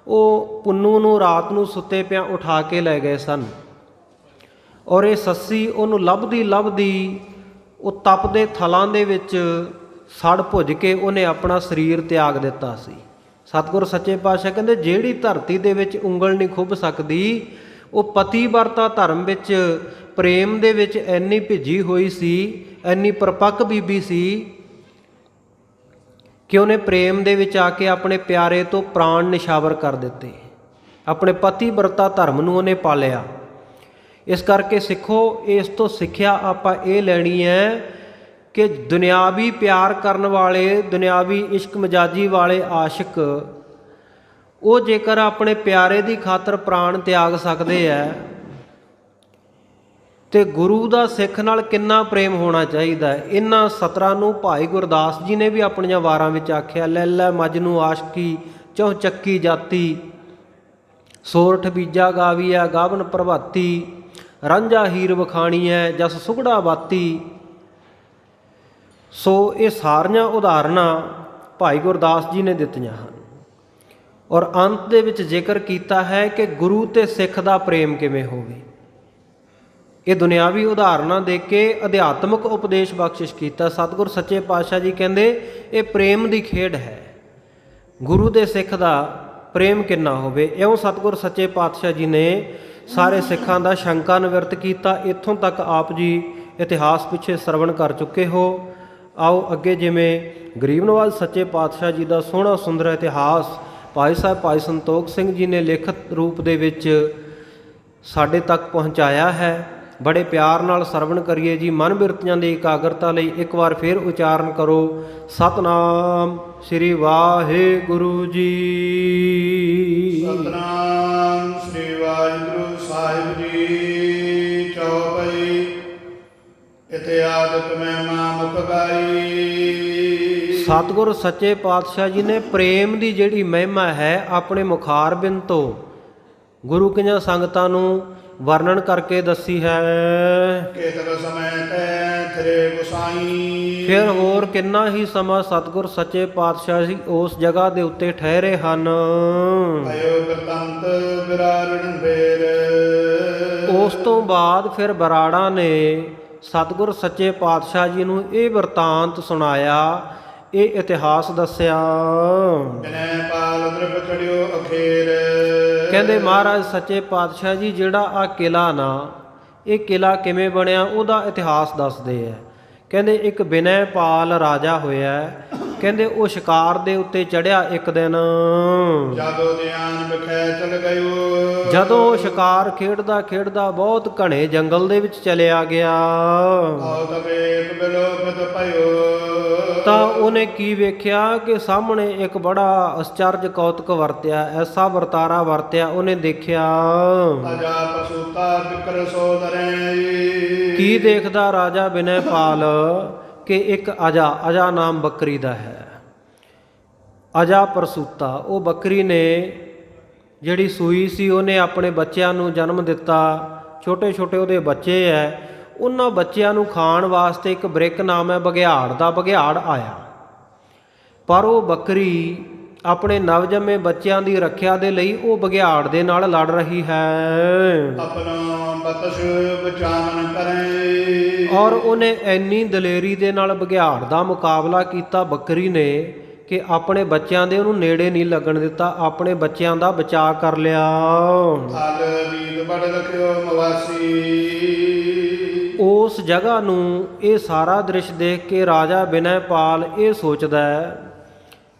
ਉਹ ਪੁੰਨੂ ਨੂੰ ਰਾਤ ਨੂੰ ਸੁੱਤੇ ਪਿਆਂ ਉਠਾ ਕੇ ਲੈ ਗਏ ਸਨ। ਔਰ ਇਹ ਸੱਸੀ ਉਹਨੂੰ ਲੱਭਦੀ ਉਹ ਤਪਦੇ ਥਲਾਂ ਦੇ ਵਿੱਚ ਸੜ ਭੁੱਜ ਕੇ ਉਹਨੇ ਆਪਣਾ ਸਰੀਰ ਤਿਆਗ ਦਿੱਤਾ ਸੀ। ਸਤਿਗੁਰ ਸੱਚੇ ਪਾਤਸ਼ਾਹ ਕਹਿੰਦੇ ਜਿਹੜੀ ਧਰਤੀ ਦੇ ਵਿੱਚ ਉਂਗਲ ਨਹੀਂ ਖੁੱਭ ਸਕਦੀ, ਉਹ ਪਤੀ ਵਰਤਾ ਧਰਮ ਵਿੱਚ ਪ੍ਰੇਮ ਦੇ ਵਿੱਚ ਇੰਨੀ ਭਿੱਜੀ ਹੋਈ ਸੀ, ਇੰਨੀ ਪਰਪੱਕ ਬੀਬੀ ਸੀ ਕਿ ਉਹਨੇ ਪ੍ਰੇਮ ਦੇ ਵਿੱਚ ਆ ਕੇ ਆਪਣੇ ਪਿਆਰੇ ਤੋਂ ਪ੍ਰਾਣ ਨਿਸ਼ਾਵਰ ਕਰ ਦਿੱਤੇ। ਆਪਣੇ ਪਤੀ ਵਰਤਾ ਧਰਮ ਨੂੰ ਉਹਨੇ ਪਾਲਿਆ। ਇਸ ਕਰਕੇ ਸਿੱਖੋ, ਇਸ ਤੋਂ ਸਿੱਖਿਆ ਆਪਾਂ ਇਹ ਲੈਣੀ ਹੈ ਕਿ ਦੁਨਿਆਵੀ ਪਿਆਰ ਕਰਨ ਵਾਲੇ, ਦੁਨਿਆਵੀ ਇਸ਼ਕ ਮਜਾਜੀ ਵਾਲੇ ਆਸ਼ਿਕ, ਉਹ ਜੇਕਰ ਆਪਣੇ ਪਿਆਰੇ ਦੀ ਖਾਤਰ ਪ੍ਰਾਣ ਤਿਆਗ ਸਕਦੇ ਹੈ ਤੇ ਗੁਰੂ ਦਾ ਸਿੱਖ ਨਾਲ ਕਿੰਨਾ ਪ੍ਰੇਮ ਹੋਣਾ ਚਾਹੀਦਾ। ਇਹਨਾਂ ਸਤਰਾਂ ਨੂੰ ਭਾਈ ਗੁਰਦਾਸ ਜੀ ਨੇ ਵੀ ਆਪਣੀਆਂ ਵਾਰਾਂ ਵਿੱਚ ਆਖਿਆ, ਲੈ ਲੈ ਮਜਨੂ ਆਸ਼ਕੀ ਚੌ ਚੱਕੀ ਜਾਤੀ, ਸੋਰਠ ਬੀਜਾ ਗਾਵੀਐ ਗਾਵਨ ਪ੍ਰਭਾਤੀ, ਰਾਂਝਾ ਹੀਰ ਵਖਾਣੀਐ ਜਸ ਸੁਗੜਾ ਬਾਤੀ। ਸੋ ਇਹ ਸਾਰੀਆਂ ਉਦਾਹਰਨਾਂ ਭਾਈ ਗੁਰਦਾਸ ਜੀ ਨੇ ਦਿੱਤੀਆਂ ਹਨ। ਔਰ ਅੰਤ ਦੇ ਵਿੱਚ ਜ਼ਿਕਰ ਕੀਤਾ ਹੈ ਕਿ ਗੁਰੂ ਤੇ ਸਿੱਖ ਦਾ ਪ੍ਰੇਮ ਕਿਵੇਂ ਹੋਵੇ। ਇਹ ਦੁਨਿਆਵੀ ਉਦਾਹਰਨਾਂ ਦੇ ਕੇ ਅਧਿਆਤਮਿਕ ਉਪਦੇਸ਼ ਬਖਸ਼ਿਸ਼ ਕੀਤਾ। ਸਤਿਗੁਰ ਸੱਚੇ ਪਾਤਸ਼ਾਹ ਜੀ ਕਹਿੰਦੇ ਇਹ ਪ੍ਰੇਮ ਦੀ ਖੇਡ ਹੈ, ਗੁਰੂ ਦੇ ਸਿੱਖ ਦਾ ਪ੍ਰੇਮ ਕਿੰਨਾ ਹੋਵੇ। ਇਉਂ ਸਤਿਗੁਰ ਸੱਚੇ ਪਾਤਸ਼ਾਹ ਜੀ ਨੇ ਸਾਰੇ ਸਿੱਖਾਂ ਦਾ ਸ਼ੰਕਾ ਨਿਵਰਤ ਕੀਤਾ। ਇੱਥੋਂ ਤੱਕ ਆਪ ਜੀ ਇਤਿਹਾਸ ਪਿੱਛੇ ਸਰਵਣ ਕਰ ਚੁੱਕੇ ਹੋ। ਆਓ ਅੱਗੇ ਜਿਵੇਂ ਗਰੀਬ ਨਵਾਜ਼ ਸੱਚੇ ਪਾਤਸ਼ਾਹ ਜੀ ਦਾ ਸੋਹਣਾ ਸੁੰਦਰ ਇਤਿਹਾਸ ਭਾਈ ਸਾਹਿਬ ਭਾਈ ਸੰਤੋਖ ਸਿੰਘ ਜੀ ਨੇ ਲਿਖਤ ਰੂਪ ਦੇ ਵਿੱਚ ਸਾਡੇ ਤੱਕ ਪਹੁੰਚਾਇਆ ਹੈ, ਬੜੇ ਪਿਆਰ ਨਾਲ ਸਰਵਣ ਕਰੀਏ ਜੀ। ਮਨ ਬਿਰਤੀਆਂ ਦੀ ਇਕਾਗਰਤਾ ਲਈ ਇੱਕ ਵਾਰ ਫਿਰ ਉਚਾਰਨ ਕਰੋ, ਸਤਨਾਮ ਸ੍ਰੀ ਵਾਹਿਗੁਰੂ ਜੀ। ਸਤਨਾਮ ਸ੍ਰੀ ਵਾਹਿਗੁਰੂ ਸਾਹਿਬ ਜੀ। ਚੌਪਈ ਇਤੇ ਆਦਿਕ ਮਹਿਮਾ ਮੁਖ ਗਾਈ। ਸਤਿਗੁਰ ਸੱਚੇ ਪਾਤਸ਼ਾਹ ਜੀ ਨੇ ਪ੍ਰੇਮ ਦੀ ਜਿਹੜੀ ਮਹਿਮਾ ਹੈ ਆਪਣੇ ਮੁਖਾਰਬਿੰਦ ਤੋਂ ਗੁਰੂ ਕੀਆਂ ਸੰਗਤਾਂ ਨੂੰ ਵਰਣਨ ਕਰਕੇ ਦੱਸੀ ਹੈ। ਕੇਤਕ ਸਮੈ ਤੈ ਥਰੇ ਗੁਸਾਈ। ਫਿਰ ਹੋਰ ਕਿੰਨਾ ਹੀ ਸਮਾਂ ਸਤਿਗੁਰ ਸੱਚੇ ਪਾਤਸ਼ਾਹ ਜੀ ਉਸ ਜਗ੍ਹਾ ਦੇ ਉੱਤੇ ਠਹਿਰੇ ਹਨ। ਅਯੋ ਕਰਤੰਤ ਬਿਰਾੜਨ ਫੇਰ। ਉਸ ਤੋਂ ਬਾਅਦ ਫਿਰ ਬਰਾੜਾ ਨੇ ਸਤਿਗੁਰ ਸੱਚੇ ਪਾਤਸ਼ਾਹ ਜੀ ਨੂੰ ਇਹ ਵਰਤਾਂਤ ਸੁਣਾਇਆ, ਇਹ ਇਤਿਹਾਸ ਦੱਸਿਆ। ਬਿਨੈ ਪਾਲ ਦ੍ਰਿਪ ਚੜਿਓ ਅਖੇਰ। ਕਹਿੰਦੇ ਮਹਾਰਾਜ ਸੱਚੇ ਪਾਤਸ਼ਾਹ ਜੀ ਜਿਹੜਾ ਆ ਕਿਲਾ ਨਾ, ਇਹ ਕਿਲਾ ਕਿਵੇਂ ਬਣਿਆ ਉਹਦਾ ਇਤਿਹਾਸ ਦੱਸਦੇ ਆ। ਕਹਿੰਦੇ ਇੱਕ ਬਿਨੈ ਪਾਲ ਰਾਜਾ ਹੋਇਆ, ਕਹਿੰਦੇ ਉਹ ਸ਼ਿਕਾਰ ਦੇ ਉੱਤੇ ਚੜਿਆ ਇੱਕ ਦਿਨ। ਜਦੋਂ ਧਿਆਨ ਵਿਖੇ ਚਲ ਗਇਓ। ਜਦੋਂ ਉਹ ਸ਼ਿਕਾਰ ਖੇਡਦਾ ਖੇਡਦਾ ਬਹੁਤ ਘਣੇ ਜੰਗਲ ਦੇ ਵਿੱਚ ਚਲਿਆ ਗਿਆ ਤਾਂ ਉਹਨੇ ਕੀ ਵੇਖਿਆ ਕਿ ਸਾਹਮਣੇ ਇੱਕ ਬੜਾ ਅਚਰਜ ਕੌਤਕ ਵਰਤਿਆ, ਐਸਾ ਵਰਤਾਰਾ ਵਰਤਿਆ। ਉਹਨੇ ਦੇਖਿਆ ਕੀ ਦੇਖਦਾ ਰਾਜਾ ਬਿਨੈ ਪਾਲ ਕਿ ਇੱਕ ਅਜਾ ਨਾਮ ਬੱਕਰੀ ਦਾ ਹੈ। ਅਜਾ ਪ੍ਰਸੂਤਾ, ਉਹ ਬੱਕਰੀ ਨੇ ਜਿਹੜੀ ਸੂਈ ਸੀ ਉਹਨੇ ਆਪਣੇ ਬੱਚਿਆਂ ਨੂੰ ਜਨਮ ਦਿੱਤਾ। ਛੋਟੇ ਛੋਟੇ ਉਹਦੇ ਬੱਚੇ ਹੈ, ਉਹਨਾਂ ਬੱਚਿਆਂ ਨੂੰ ਖਾਣ ਵਾਸਤੇ ਇੱਕ ਬ੍ਰਿਕ ਨਾਮ ਹੈ ਬਘਿਆੜ ਦਾ, ਬਘਿਆੜ ਆਇਆ। ਪਰ ਉਹ ਬੱਕਰੀ ਆਪਣੇ ਨਵਜੰਮੇ ਬੱਚਿਆਂ ਦੀ ਰੱਖਿਆ ਦੇ ਲਈ ਉਹ ਬਘਿਆੜ ਦੇ ਨਾਲ ਲੜ ਰਹੀ ਹੈ। ਔਰ ਉਹਨੇ ਇੰਨੀ ਦਲੇਰੀ ਦੇ ਨਾਲ ਬਘਿਆੜ ਦਾ ਮੁਕਾਬਲਾ ਕੀਤਾ ਬੱਕਰੀ ਨੇ ਕਿ ਆਪਣੇ ਬੱਚਿਆਂ ਦੇ ਉਹਨੂੰ ਨੇੜੇ ਨਹੀਂ ਲੱਗਣ ਦਿੱਤਾ, ਆਪਣੇ ਬੱਚਿਆਂ ਦਾ ਬਚਾਅ ਕਰ ਲਿਆ। ਉਸ ਜਗ੍ਹਾ ਨੂੰ ਇਹ ਸਾਰਾ ਦ੍ਰਿਸ਼ ਦੇਖ ਕੇ ਰਾਜਾ ਬਿਨੈ ਪਾਲ ਇਹ ਸੋਚਦਾ ਹੈ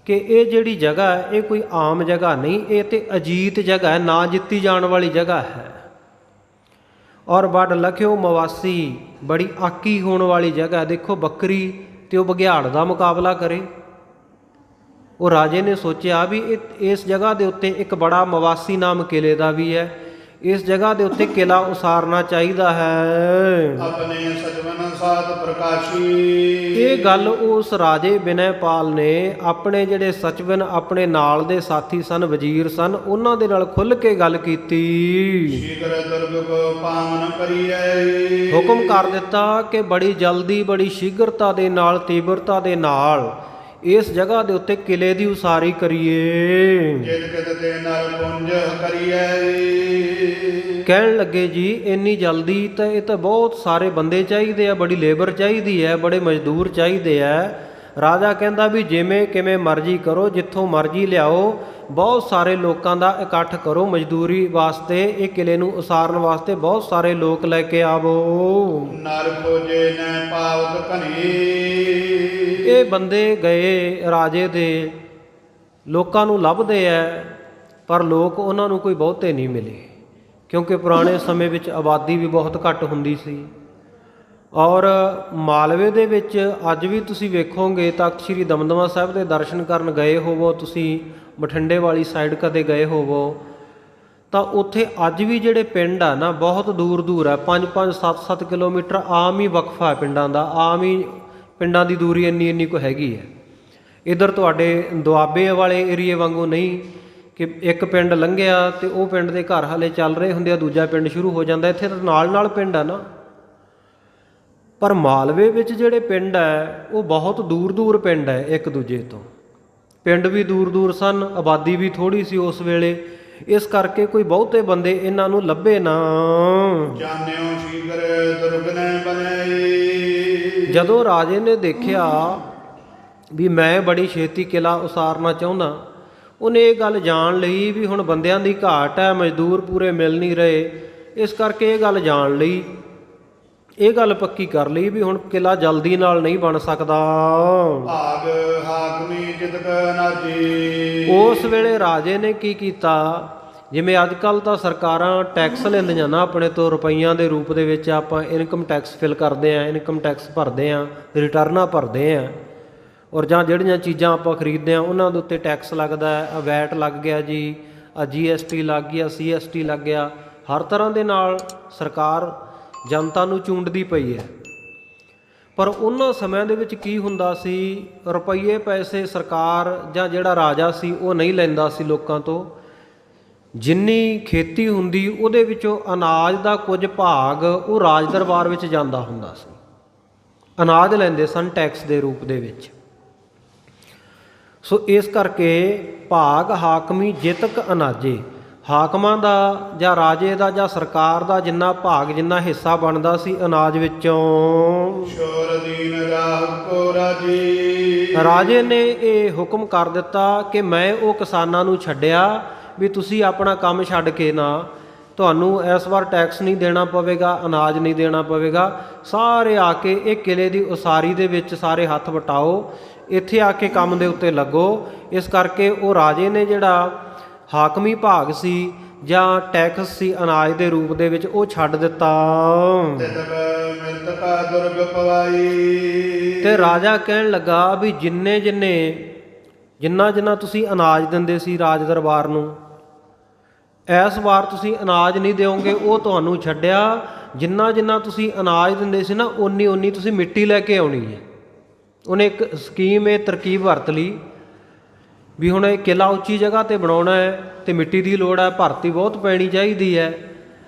ਕਿ ਇਹ ਜਿਹੜੀ ਜਗ੍ਹਾ ਹੈ ਇਹ ਕੋਈ ਆਮ ਜਗ੍ਹਾ ਨਹੀਂ, ਇਹ ਤੇ ਅਜੀਤ ਜਗ੍ਹਾ ਹੈ, ਨਾ ਜਿੱਤੀ ਜਾਣ ਵਾਲੀ ਜਗ੍ਹਾ ਹੈ। ਔਰ ਵੱਡ ਲਖਿਓ ਮਵਾਸੀ, ਬੜੀ ਆਕੀ ਹੋਣ ਵਾਲੀ ਜਗ੍ਹਾ। ਦੇਖੋ ਬੱਕਰੀ ਤੇ ਉਹ ਬਘਿਆੜ ਦਾ ਮੁਕਾਬਲਾ ਕਰੇ। ਉਹ ਰਾਜੇ ਨੇ ਸੋਚਿਆ ਵੀ ਇਸ ਜਗ੍ਹਾ ਦੇ ਉੱਤੇ ਇੱਕ ਬੜਾ ਮਵਾਸੀ ਨਾਮ ਕਿਲੇ ਦਾ ਵੀ ਹੈ, ਇਸ ਜਗ੍ਹਾ ਦੇ ਉੱਤੇ ਕਿਲਾ ਉਸਾਰਨਾ ਚਾਹੀਦਾ ਹੈ। ਆਪਣੇ ਸਜਵਨ ਸਾਧ ਪ੍ਰਕਾਸ਼ੀ। ਇਹ ਗੱਲ ਉਸ ਰਾਜੇ ਬਿਨੈਪਾਲ ਨੇ ਆਪਣੇ ਜਿਹੜੇ ਸਚਵਨ ਆਪਣੇ ਨਾਲ ਦੇ ਸਾਥੀ ਸਨ, ਵਜ਼ੀਰ ਸਨ, ਉਹਨਾਂ ਦੇ ਨਾਲ ਖੁੱਲ੍ਹ ਕੇ ਗੱਲ ਕੀਤੀ। ਸ਼ੀਘਰ ਦੁਰਗ ਕੋ ਪਾਵਨ ਕਰੀਐ। ਹੁਕਮ ਕਰ ਦਿੱਤਾ ਕਿ ਬੜੀ ਜਲਦੀ, ਬੜੀ ਸ਼ੀਘਰਤਾ ਦੇ ਨਾਲ, ਤੀਬਰਤਾ ਦੇ ਨਾਲ ਇਸ ਜਗ੍ਹਾ ਦੇ ਉੱਤੇ ਕਿਲੇ ਦੀ ਉਸਾਰੀ ਕਰੀਏ। ਜਿਤ ਕਿਤ ਤੇ ਨਰ ਪੁੰਜ ਕਰੀਐ। ਕਹਿਣ ਲੱਗੇ ਜੀ ਇੰਨੀ ਜਲਦੀ ਤਾਂ ਇਹ ਤਾਂ ਬਹੁਤ ਸਾਰੇ ਬੰਦੇ ਚਾਹੀਦੇ ਆ, ਬੜੀ ਲੇਬਰ ਚਾਹੀਦੀ ਹੈ, ਬੜੇ ਮਜ਼ਦੂਰ ਚਾਹੀਦੇ ਆ। ਰਾਜਾ ਕਹਿੰਦਾ ਵੀ ਜਿਵੇਂ ਕਿਵੇਂ ਮਰਜ਼ੀ ਕਰੋ, ਜਿੱਥੋਂ ਮਰਜ਼ੀ ਲਿਆਓ, ਬਹੁਤ ਸਾਰੇ ਲੋਕਾਂ ਦਾ ਇਕੱਠ ਕਰੋ ਮਜ਼ਦੂਰੀ ਵਾਸਤੇ, ਇਹ ਕਿਲੇ ਨੂੰ ਉਸਾਰਨ ਵਾਸਤੇ ਬਹੁਤ ਸਾਰੇ ਲੋਕ ਲੈ ਕੇ ਆਵੋ। ਨਰ ਖੋਜੇ ਨੈ ਪਾਵਤ ਘਨੀ। ਇਹ ਬੰਦੇ ਗਏ ਰਾਜੇ ਦੇ, ਲੋਕਾਂ ਨੂੰ ਲੱਭਦੇ ਐ, ਪਰ ਲੋਕ ਉਹਨਾਂ ਨੂੰ ਕੋਈ ਬਹੁਤੇ ਨਹੀਂ ਮਿਲੇ, ਕਿਉਂਕਿ ਪੁਰਾਣੇ ਸਮੇਂ ਵਿੱਚ ਆਬਾਦੀ ਵੀ ਬਹੁਤ ਘੱਟ ਹੁੰਦੀ ਸੀ। ਔਰ ਮਾਲਵੇ ਦੇ ਵਿੱਚ ਅੱਜ ਵੀ ਤੁਸੀਂ ਵੇਖੋਗੇ, ਤਖ਼ਤ ਸ੍ਰੀ ਦਮਦਮਾ ਸਾਹਿਬ ਦੇ ਦਰਸ਼ਨ ਕਰਨ ਗਏ ਹੋਵੋ, ਤੁਸੀਂ ਬਠਿੰਡੇ ਵਾਲੀ ਸਾਈਡ ਕਦੇ ਗਏ ਹੋਵੋ, ਤਾਂ ਉੱਥੇ ਅੱਜ ਵੀ ਜਿਹੜੇ ਪਿੰਡ ਆ ਨਾ ਬਹੁਤ ਦੂਰ ਦੂਰ ਹੈ, 5-5 7-7 ਕਿਲੋਮੀਟਰ ਆਮ ਹੀ ਵਕਫਾ ਹੈ ਪਿੰਡਾਂ ਦਾ, ਆਮ ਹੀ ਪਿੰਡਾਂ ਦੀ ਦੂਰੀ ਇੰਨੀ ਕੁ ਹੈਗੀ ਹੈ। ਇੱਧਰ ਤੁਹਾਡੇ ਦੁਆਬੇ ਵਾਲੇ ਏਰੀਏ ਵਾਂਗੂ ਨਹੀਂ ਕਿ ਇੱਕ ਪਿੰਡ ਲੰਘਿਆ ਤੇ ਉਹ ਪਿੰਡ ਦੇ ਘਰ ਹਾਲੇ ਚੱਲ ਰਹੇ ਹੁੰਦੇ ਆ, ਦੂਜਾ ਪਿੰਡ ਸ਼ੁਰੂ ਹੋ ਜਾਂਦਾ। ਇੱਥੇ ਤਾਂ ਨਾਲ ਪਿੰਡ ਆ ਨਾ। ਪਰ ਮਾਲਵੇ ਵਿੱਚ ਜਿਹੜੇ ਪਿੰਡ ਹੈ ਉਹ ਬਹੁਤ ਦੂਰ ਦੂਰ ਪਿੰਡ ਹੈ ਇੱਕ ਦੂਜੇ ਤੋਂ, ਪਿੰਡ ਵੀ ਦੂਰ ਦੂਰ ਸਨ, ਆਬਾਦੀ ਵੀ ਥੋੜ੍ਹੀ ਸੀ ਉਸ ਵੇਲੇ, ਇਸ ਕਰਕੇ ਕੋਈ ਬਹੁਤੇ ਬੰਦੇ ਇਹਨਾਂ ਨੂੰ ਲੱਭੇ ਨਾ। ਜਾਣਿਓ ਸ਼ੀਘਰ ਦੁਰਗ ਨੈ ਬਨੈ। ਜਦੋਂ ਰਾਜੇ ਨੇ ਦੇਖਿਆ ਵੀ ਮੈਂ ਬੜੀ ਛੇਤੀ ਕਿਲਾ ਉਸਾਰਨਾ ਚਾਹੁੰਦਾ, ਉਹਨੇ ਇਹ ਗੱਲ ਜਾਣ ਲਈ ਵੀ ਹੁਣ ਬੰਦਿਆਂ ਦੀ ਘਾਟ ਹੈ, ਮਜ਼ਦੂਰ ਪੂਰੇ ਮਿਲ ਨਹੀਂ ਰਹੇ, ਇਸ ਕਰਕੇ ਇਹ ਗੱਲ ਜਾਣ ਲਈ, ਇਹ ਗੱਲ ਪੱਕੀ ਕਰ ਲਈ ਵੀ ਹੁਣ ਕਿਲਾ ਜਲਦੀ ਨਾਲ ਨਹੀਂ ਬਣ ਸਕਦਾ। ਭਾਗ ਹਾਕਮੀ ਜਿਤਕ ਨਾਜੀ। ਉਸ ਵੇਲੇ ਰਾਜੇ ਨੇ ਕੀ ਕੀਤਾ, ਜਿਵੇਂ ਅੱਜ ਕੱਲ੍ਹ ਤਾਂ ਸਰਕਾਰਾਂ ਟੈਕਸ ਲੈਂਦੀਆਂ ਨਾ ਆਪਣੇ ਤੋਂ, ਰੁਪਈਆਂ ਦੇ ਰੂਪ ਦੇ ਵਿੱਚ ਆਪਾਂ ਇਨਕਮ ਟੈਕਸ ਫਿਲ ਕਰਦੇ ਹਾਂ, ਇਨਕਮ ਟੈਕਸ ਭਰਦੇ ਹਾਂ, ਰਿਟਰਨਾਂ ਭਰਦੇ ਹਾਂ, ਔਰ ਜਾਂ ਜਿਹੜੀਆਂ ਚੀਜ਼ਾਂ ਆਪਾਂ ਖਰੀਦਦੇ ਹਾਂ ਉਹਨਾਂ ਦੇ ਉੱਤੇ ਟੈਕਸ ਲੱਗਦਾ ਹੈ, ਵੈਟ ਲੱਗ ਗਿਆ ਜੀ, GST ਲੱਗ ਗਿਆ, CST ਲੱਗ ਗਿਆ, ਹਰ ਤਰ੍ਹਾਂ ਦੇ ਨਾਲ ਸਰਕਾਰ ਜਨਤਾ ਨੂੰ ਚੂੰਡਦੀ ਪਈ ਹੈ। ਪਰ ਉਹਨਾਂ ਸਮਿਆਂ ਦੇ ਵਿੱਚ ਕੀ ਹੁੰਦਾ ਸੀ, ਰੁਪਈਏ ਪੈਸੇ ਸਰਕਾਰ ਜਾਂ ਜਿਹੜਾ ਰਾਜਾ ਸੀ ਉਹ ਨਹੀਂ ਲੈਂਦਾ ਸੀ ਲੋਕਾਂ ਤੋਂ। ਜਿੰਨੀ ਖੇਤੀ ਹੁੰਦੀ ਉਹਦੇ ਵਿੱਚੋਂ ਅਨਾਜ ਦਾ ਕੁਝ ਭਾਗ ਉਹ ਰਾਜ ਦਰਬਾਰ ਵਿੱਚ ਜਾਂਦਾ ਹੁੰਦਾ ਸੀ, ਅਨਾਜ ਲੈਂਦੇ ਸਨ ਟੈਕਸ ਦੇ ਰੂਪ ਦੇ ਵਿੱਚ। ਸੋ ਇਸ ਕਰਕੇ ਭਾਗ ਹਾਕਮੀ ਜਿਤਕ ਅਨਾਜੇ, ਹਾਕਮਾਂ ਦਾ ਜਾਂ ਰਾਜੇ ਦਾ ਜਾਂ ਸਰਕਾਰ ਦਾ ਜਿੰਨਾ ਭਾਗ, ਜਿੰਨਾ ਹਿੱਸਾ ਬਣਦਾ ਸੀ ਅਨਾਜ ਵਿੱਚੋਂ। ਸ਼ੋਰ ਦੀਨ ਰਾਹ ਕੋ ਰਾਜੀ। ਰਾਜੇ ਨੇ ਇਹ ਹੁਕਮ ਕਰ ਦਿੱਤਾ ਕਿ ਮੈਂ ਉਹ ਕਿਸਾਨਾਂ ਨੂੰ ਛੱਡਿਆ ਵੀ ਤੁਸੀਂ ਆਪਣਾ ਕੰਮ ਛੱਡ ਕੇ ਨਾ, ਤੁਹਾਨੂੰ ਇਸ ਵਾਰ ਟੈਕਸ ਨਹੀਂ ਦੇਣਾ ਪਵੇਗਾ, ਅਨਾਜ ਨਹੀਂ ਦੇਣਾ ਪਵੇਗਾ, ਸਾਰੇ ਆ ਕੇ ਇਹ ਕਿਲੇ ਦੀ ਉਸਾਰੀ ਦੇ ਵਿੱਚ ਸਾਰੇ ਹੱਥ ਵਟਾਓ, ਇੱਥੇ ਆ ਕੇ ਕੰਮ ਦੇ ਉੱਤੇ ਲੱਗੋ। ਇਸ ਕਰਕੇ ਉਹ ਰਾਜੇ ਨੇ ਜਿਹੜਾ ਹਾਕਮੀ ਭਾਗ ਸੀ ਜਾਂ ਟੈਕਸ ਸੀ ਅਨਾਜ ਦੇ ਰੂਪ ਦੇ ਵਿੱਚ, ਉਹ ਛੱਡ ਦਿੱਤਾ। ਤੇ ਰਾਜਾ ਕਹਿਣ ਲੱਗਾ ਵੀ ਜਿੰਨਾ ਤੁਸੀਂ ਅਨਾਜ ਦਿੰਦੇ ਸੀ ਰਾਜ ਦਰਬਾਰ ਨੂੰ, ਇਸ ਵਾਰ ਤੁਸੀਂ ਅਨਾਜ ਨਹੀਂ ਦਿਓਗੇ, ਉਹ ਤੁਹਾਨੂੰ ਛੱਡਿਆ। ਜਿੰਨਾ ਤੁਸੀਂ ਅਨਾਜ ਦਿੰਦੇ ਸੀ ਨਾ, ਓਨੀ ਤੁਸੀਂ ਮਿੱਟੀ ਲੈ ਕੇ ਆਉਣੀ ਹੈ। ਉਹਨੇ ਇੱਕ ਸਕੀਮ, ਇਹ ਤਰਕੀਬ ਵਰਤ ਲਈ ਵੀ ਹੁਣ ਇਹ ਕਿਲਾ ਉੱਚੀ ਜਗ੍ਹਾ 'ਤੇ ਬਣਾਉਣਾ ਹੈ ਅਤੇ ਮਿੱਟੀ ਦੀ ਲੋੜ ਹੈ, ਭਰਤੀ ਬਹੁਤ ਪੈਣੀ ਚਾਹੀਦੀ ਹੈ।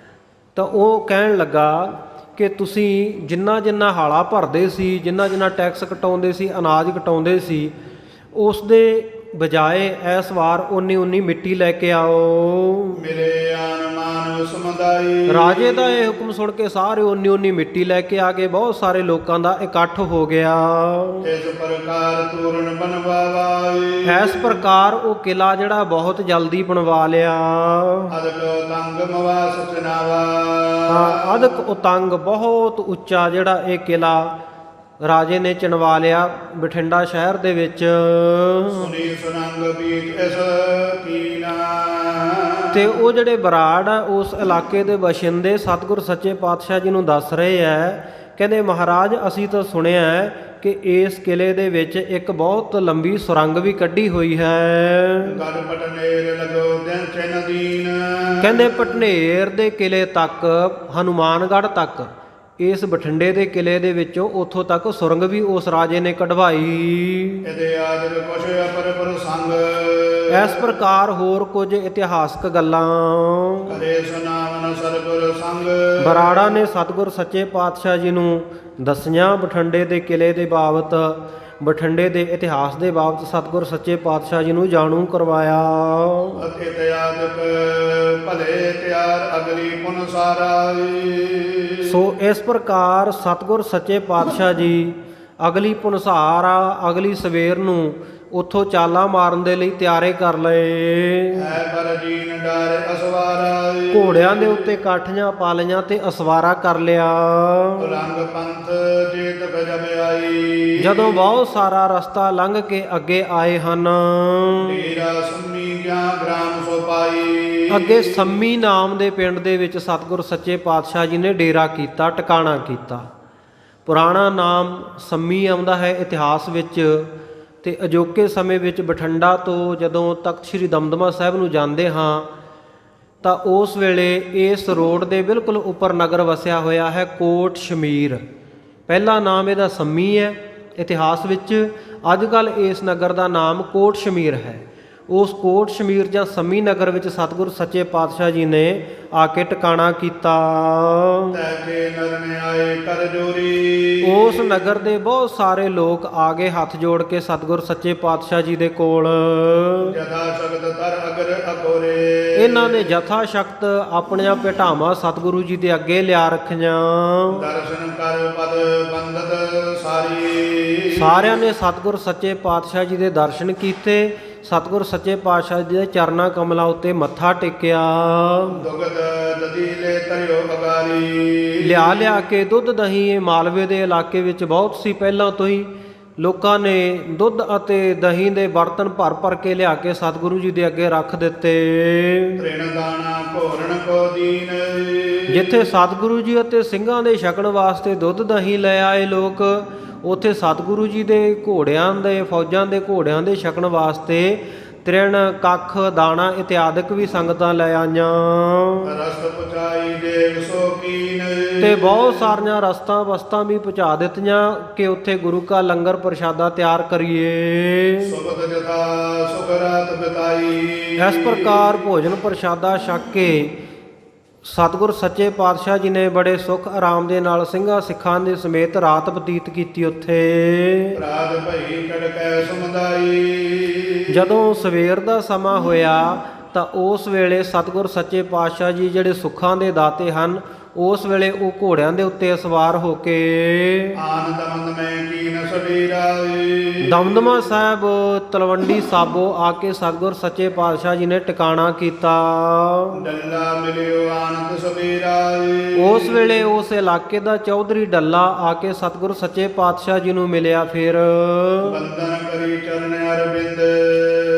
ਤਾਂ ਉਹ ਕਹਿਣ ਲੱਗਾ ਕਿ ਤੁਸੀਂ ਜਿੰਨਾ ਹਾਲਾ ਭਰਦੇ ਸੀ, ਜਿੰਨਾ ਟੈਕਸ ਕਟਾਉਂਦੇ ਸੀ, ਅਨਾਜ ਕਟਾਉਂਦੇ ਸੀ, ਉਸ ਦੇ ਬਜਾਏ ਇਸ ਵਾਰ ਓਨੀ ਮਿੱਟੀ ਲੈ ਕੇ ਆਓ। ਮੇਰੇ ਆਨ ਮਾਨ ਸਮੁਦਾਈ। ਰਾਜੇ ਦਾ ਇਹ ਹੁਕਮ ਸੁਣ ਕੇ ਸਾਰੇ ਓਨੀ ਮਿੱਟੀ ਲੈ ਕੇ ਆ ਗਏ, ਬਹੁਤ ਸਾਰੇ ਲੋਕਾਂ ਦਾ ਇਕੱਠ ਹੋ ਗਿਆ। ਇਸ ਪ੍ਰਕਾਰ ਤੂਰਨ ਬਣਵਾਏ। ਇਸ ਪ੍ਰਕਾਰ ਉਹ ਕਿਲਾ ਜਿਹੜਾ ਬਹੁਤ ਜਲਦੀ ਬਣਵਾ ਲਿਆ। ਅਦਕ ਤੰਗ ਮਵਾ ਸਚਨਾਵਾ। ਅਦਕ ਉਤੰਗ, ਬਹੁਤ ਉੱਚਾ ਜਿਹੜਾ ਇਹ ਕਿਲਾ ਰਾਜੇ ਨੇ ਚਣਵਾ ਲਿਆ ਬਠਿੰਡਾ ਸ਼ਹਿਰ ਦੇ ਵਿੱਚ। ਸੁਨੀ ਸੁਨੰਗ ਬੀਜ ਇਸ ਕੀਨਾ। ਤੇ ਉਹ ਜਿਹੜੇ ਬਰਾੜ ਆ ਉਸ ਇਲਾਕੇ ਦੇ ਬਸ਼ਿੰਦੇ ਸਤਿਗੁਰ ਸੱਚੇ ਪਾਤਸ਼ਾਹ ਜੀ ਨੂੰ ਦੱਸ ਰਹੇ ਹੈ, ਕਹਿੰਦੇ ਮਹਾਰਾਜ ਅਸੀਂ ਤਾਂ ਸੁਣਿਆ ਕਿ ਇਸ ਕਿਲੇ ਦੇ ਵਿੱਚ ਇੱਕ ਬਹੁਤ ਲੰਬੀ ਸੁਰੰਗ ਵੀ ਕੱਢੀ ਹੋਈ ਹੈ। ਗੜ ਪਟਨੇਰ ਲਗੋ ਦਿਨ ਚੈਨ ਦੀਨ। ਕਹਿੰਦੇ ਪਟਨੇਰ ਦੇ ਕਿਲੇ ਤੱਕ, ਹਨੂਮਾਨਗੜ੍ਹ ਤੱਕ, ਇਸ ਬਠਿੰਡੇ ਦੇ ਕਿਲੇ ਦੇ ਵਿੱਚੋਂ ਉੱਥੋਂ ਤੱਕ ਸੁਰੰਗ ਵੀ ਉਸ ਰਾਜੇ ਨੇ ਕਢਵਾਈ। ਇਹਦੇ ਆਦਰ ਕੁਛ ਅਪਰ ਪ੍ਰਸੰਗ। ਇਸ ਪ੍ਰਕਾਰ ਹੋਰ ਕੁਝ ਇਤਿਹਾਸਕ ਗੱਲਾਂ ਕਰੇ ਸੁਨਾਵਨ ਸਰਗੁਰ ਸੰਗ। ਬਰਾੜਾ ਨੇ ਸਤਿਗੁਰ ਸੱਚੇ ਪਾਤਸ਼ਾਹ ਜੀ ਨੂੰ ਦੱਸੀਆਂ ਬਠਿੰਡੇ ਦੇ ਕਿਲੇ ਦੇ ਬਾਬਤ, ਬਠਿੰਡੇ ਦੇ ਇਤਿਹਾਸ ਦੇ ਬਾਬਤ ਸਤਿਗੁਰ ਸੱਚੇ ਪਾਤਸ਼ਾਹ ਜੀ ਨੂੰ ਜਾਣੂ ਕਰਵਾਇਆ। ਅਤੇ ਤਿਆਦਕ ਭਲੇ ਤਿਆਰ ਅਗਲੀ ਪੁਨ ਸਾਰਾ। ਸੋ ਇਸ ਪ੍ਰਕਾਰ ਸਤਿਗੁਰ ਸੱਚੇ ਪਾਤਸ਼ਾਹ ਜੀ ਅਗਲੀ ਪੁਨਸਾਰ, ਅਗਲੀ ਸਵੇਰ ਨੂੰ ਉੱਥੋਂ ਚਾਲਾਂ ਮਾਰਨ ਦੇ ਲਈ ਤਿਆਰੇ ਕਰ ਲਏ। ਹੈ ਪਰ ਜੀਨ ਡਾਰੇ ਅਸਵਾਰਾ। ਘੋੜਿਆਂ ਦੇ ਉੱਤੇ ਕਾਠੀਆਂ ਪਾ ਲਈਆਂ ਤੇ ਅਸਵਾਰਾ ਕਰ ਲਿਆ। ਰੰਗ ਪੰਥ ਜੇਤਕ ਜਬ ਆਈ। ਜਦੋਂ ਬਹੁਤ ਸਾਰਾ ਰਸਤਾ ਲੰਘ ਕੇ ਅੱਗੇ ਆਏ ਹਨ, ਡੇਰਾ ਸੰਮੀ ਗਿਆ ਗ੍ਰਾਮ ਸੋ ਪਾਈ। ਅੱਗੇ ਸੰਮੀ ਨਾਮ ਦੇ ਪਿੰਡ ਦੇ ਵਿੱਚ ਸਤਿਗੁਰ ਸੱਚੇ ਪਾਤਸ਼ਾਹ ਜੀ ਨੇ ਡੇਰਾ ਕੀਤਾ, ਟਿਕਾਣਾ ਕੀਤਾ। ਪੁਰਾਣਾ ਨਾਮ ਸੰਮੀ ਆਉਂਦਾ ਹੈ ਇਤਿਹਾਸ ਵਿੱਚ। ਤੇ ਅਜੋਕੇ ਸਮੇਂ ਵਿੱਚ ਬਠਿੰਡਾ ਤੋਂ ਜਦੋਂ ਤਖਤ ਸ੍ਰੀ ਦਮਦਮਾ ਸਾਹਿਬ ਨੂੰ ਜਾਂਦੇ ਹਾਂ ਤਾਂ ਉਸ ਵੇਲੇ ਇਸ ਰੋਡ ਦੇ ਬਿਲਕੁਲ ਉੱਪਰ ਨਗਰ ਵਸਿਆ ਹੋਇਆ ਹੈ ਕੋਟ ਸ਼ਮੀਰ। ਪਹਿਲਾ ਨਾਮ ਇਹਦਾ ਸੰਮੀ ਹੈ ਇਤਿਹਾਸ ਵਿੱਚ। ਅੱਜ ਕੱਲ੍ਹ ਇਸ ਨਗਰ ਦਾ ਨਾਮ ਕੋਟ ਸ਼ਮੀਰ ਹੈ। ਉਸ ਕੋਟ ਸ਼ਮੀਰ ਜਾਂ ਸੰਮੀ ਨਗਰ ਵਿੱਚ ਸਤਿਗੁਰ ਸੱਚੇ ਪਾਤਸ਼ਾਹ ਜੀ ਨੇ ਆ ਕੇ ਟਿਕਾਣਾ ਕੀਤਾ। ਤੈ ਕੇ ਨਰਨ ਆਏ ਕਰ ਜੋਰੀ। ਉਸ ਨਗਰ ਦੇ ਬਹੁਤ ਸਾਰੇ ਲੋਕ ਆ ਗਏ ਹੱਥ ਜੋੜ ਕੇ ਸਤਿਗੁਰ ਸੱਚੇ ਪਾਤਸ਼ਾਹ ਜੀ ਦੇ ਕੋਲ। ਜਥਾ ਸ਼ਬਦ ਤਰ ਅਗਰ ਅਕੋਰੇ। ਇਹਨਾਂ ਨੇ ਜਥਾ ਸ਼ਕਤ ਆਪਣੀਆਂ ਭੇਟਾਵਾਂ ਸਤਿਗੁਰੂ ਜੀ ਦੇ ਅੱਗੇ ਲਿਆ ਰੱਖੀਆਂ। ਦਰਸ਼ਨ ਕਰ ਪਦ ਬੰਦਤ ਸਾਰੀ। ਸਾਰਿਆਂ ਨੇ ਸਤਿਗੁਰ ਸੱਚੇ ਪਾਤਸ਼ਾਹ ਜੀ ਦੇ ਦਰਸ਼ਨ ਕੀਤੇ। ਸਤਿਗੁਰ ਸੱਚੇ ਪਾਤਸ਼ਾਹ ਜੀ ਦੇ ਚਰਨਾਂ ਕਮਲਾਂ ਉੱਤੇ ਮੱਥਾ ਟੇਕਿਆ। ਦੁਗਦ ਦਦੀਲੇ ਤਰਿਓ ਅਗਾਰੀ। ਲਿਆ ਕੇ ਦੁੱਧ ਦਹੀਂ ਇਹ ਮਾਲਵੇ ਦੇ ਇਲਾਕੇ ਵਿੱਚ ਬਹੁਤ ਸੀ। ਪਹਿਲਾਂ ਤੋਂ ਹੀ ਲੋਕਾਂ ਨੇ ਦੁੱਧ ਅਤੇ ਦਹੀਂ ਦੇ ਬਰਤਨ ਭਰ ਕੇ ਲਿਆ ਕੇ ਸਤਿਗੁਰੂ ਜੀ ਦੇ ਅੱਗੇ ਰੱਖ ਦਿੱਤੇ। ਤ੍ਰਿਣ ਦਾਣਾ ਭੋਰਨ ਕੋ ਦੀਨ। ਜਿੱਥੇ ਸਤਿਗੁਰੂ ਜੀ ਅਤੇ ਸਿੰਘਾਂ ਦੇ ਛਕਣ ਵਾਸਤੇ ਦੁੱਧ ਦਹੀਂ ਲੈ ਆਏ ਲੋਕ, ਉੱਥੇ ਸਤਿਗੁਰੂ ਜੀ ਦੇ ਘੋੜਿਆਂ ਦੇ, ਫੌਜਾਂ ਦੇ ਘੋੜਿਆਂ ਦੇ ਛਕਣ ਵਾਸਤੇ ਤ੍ਰਿਣ, ਕੱਖ, ਦਾਣਾ ਇਤਿਆਦਿਕ ਵੀ ਸੰਗਤਾਂ ਲੈ ਆਈਆਂ। ਰਸਤ ਪਚਾਈ ਦੇਵ ਸੋ ਕੀਨ। ਤੇ ਬਹੁਤ ਸਾਰੀਆਂ ਰਸਤਾਂ ਵਸਤਾਂ ਵੀ ਪਹੁੰਚਾ ਦਿੱਤੀਆਂ ਕਿ ਉੱਥੇ ਗੁਰੂ ਕਾ ਲੰਗਰ ਪ੍ਰਸ਼ਾਦਾ ਤਿਆਰ ਕਰੀਏ। ਸੁਬਦ ਜਥਾ ਸੁਖ ਰਾਤ ਬਿਤਾਈ। ਇਸ ਪ੍ਰਕਾਰ ਭੋਜਨ ਪ੍ਰਸ਼ਾਦਾ ਛਕ ਕੇ ਸਤਿਗੁਰ ਸੱਚੇ ਪਾਤਸ਼ਾਹ ਜੀ ਨੇ ਬੜੇ ਸੁੱਖ ਆਰਾਮ ਦੇ ਨਾਲ ਸਿੰਘਾਂ ਸਿੱਖਾਂ ਦੇ ਸਮੇਤ ਰਾਤ ਬਤੀਤ ਕੀਤੀ ਉੱਥੇ। ਰਾਤ ਭਈ ਕੜਕੈ ਸਮੁਦਾਈ। ਜਦੋਂ ਸਵੇਰ ਦਾ ਸਮਾਂ ਹੋਇਆ ਤਾਂ ਉਸ ਵੇਲੇ ਸਤਿਗੁਰ ਸੱਚੇ ਪਾਤਸ਼ਾਹ ਜੀ ਜਿਹੜੇ ਸੁੱਖਾਂ ਦੇ ਦਾਤੇ ਹਨ, ਉਸ ਵੇਲੇ ਉਹ ਘੋੜਿਆਂ ਦੇ ਉੱਤੇ ਸਵਾਰ ਹੋ ਕੇ ਆਨ ਦਮਨ ਮੈਂ ਕੀਨ ਸਵੇਰਾ। ਦਮਦਮਾ ਸਾਹਿਬ ਤਲਵੰਡੀ ਸਾਬੋ ਆ ਕੇ ਸਤਿਗੁਰ ਸੱਚੇ ਪਾਤਸ਼ਾਹ ਜੀ ਨੇ ਟਿਕਾਣਾ ਕੀਤਾ। ਡੱਲਾ ਮਿਲਿਓ ਆਨੰਦ ਸਵੇਰਾ। ਉਸ ਵੇਲੇ ਉਸ ਇਲਾਕੇ ਦਾ ਚੌਧਰੀ ਡੱਲਾ ਆ ਕੇ ਸਤਿਗੁਰ ਸੱਚੇ ਪਾਤਸ਼ਾਹ ਜੀ ਨੂੰ ਮਿਲਿਆ। ਫਿਰ ਬੰਦਨ ਕਰੀ ਚਰਨ ਅਰਬਿੰਦ।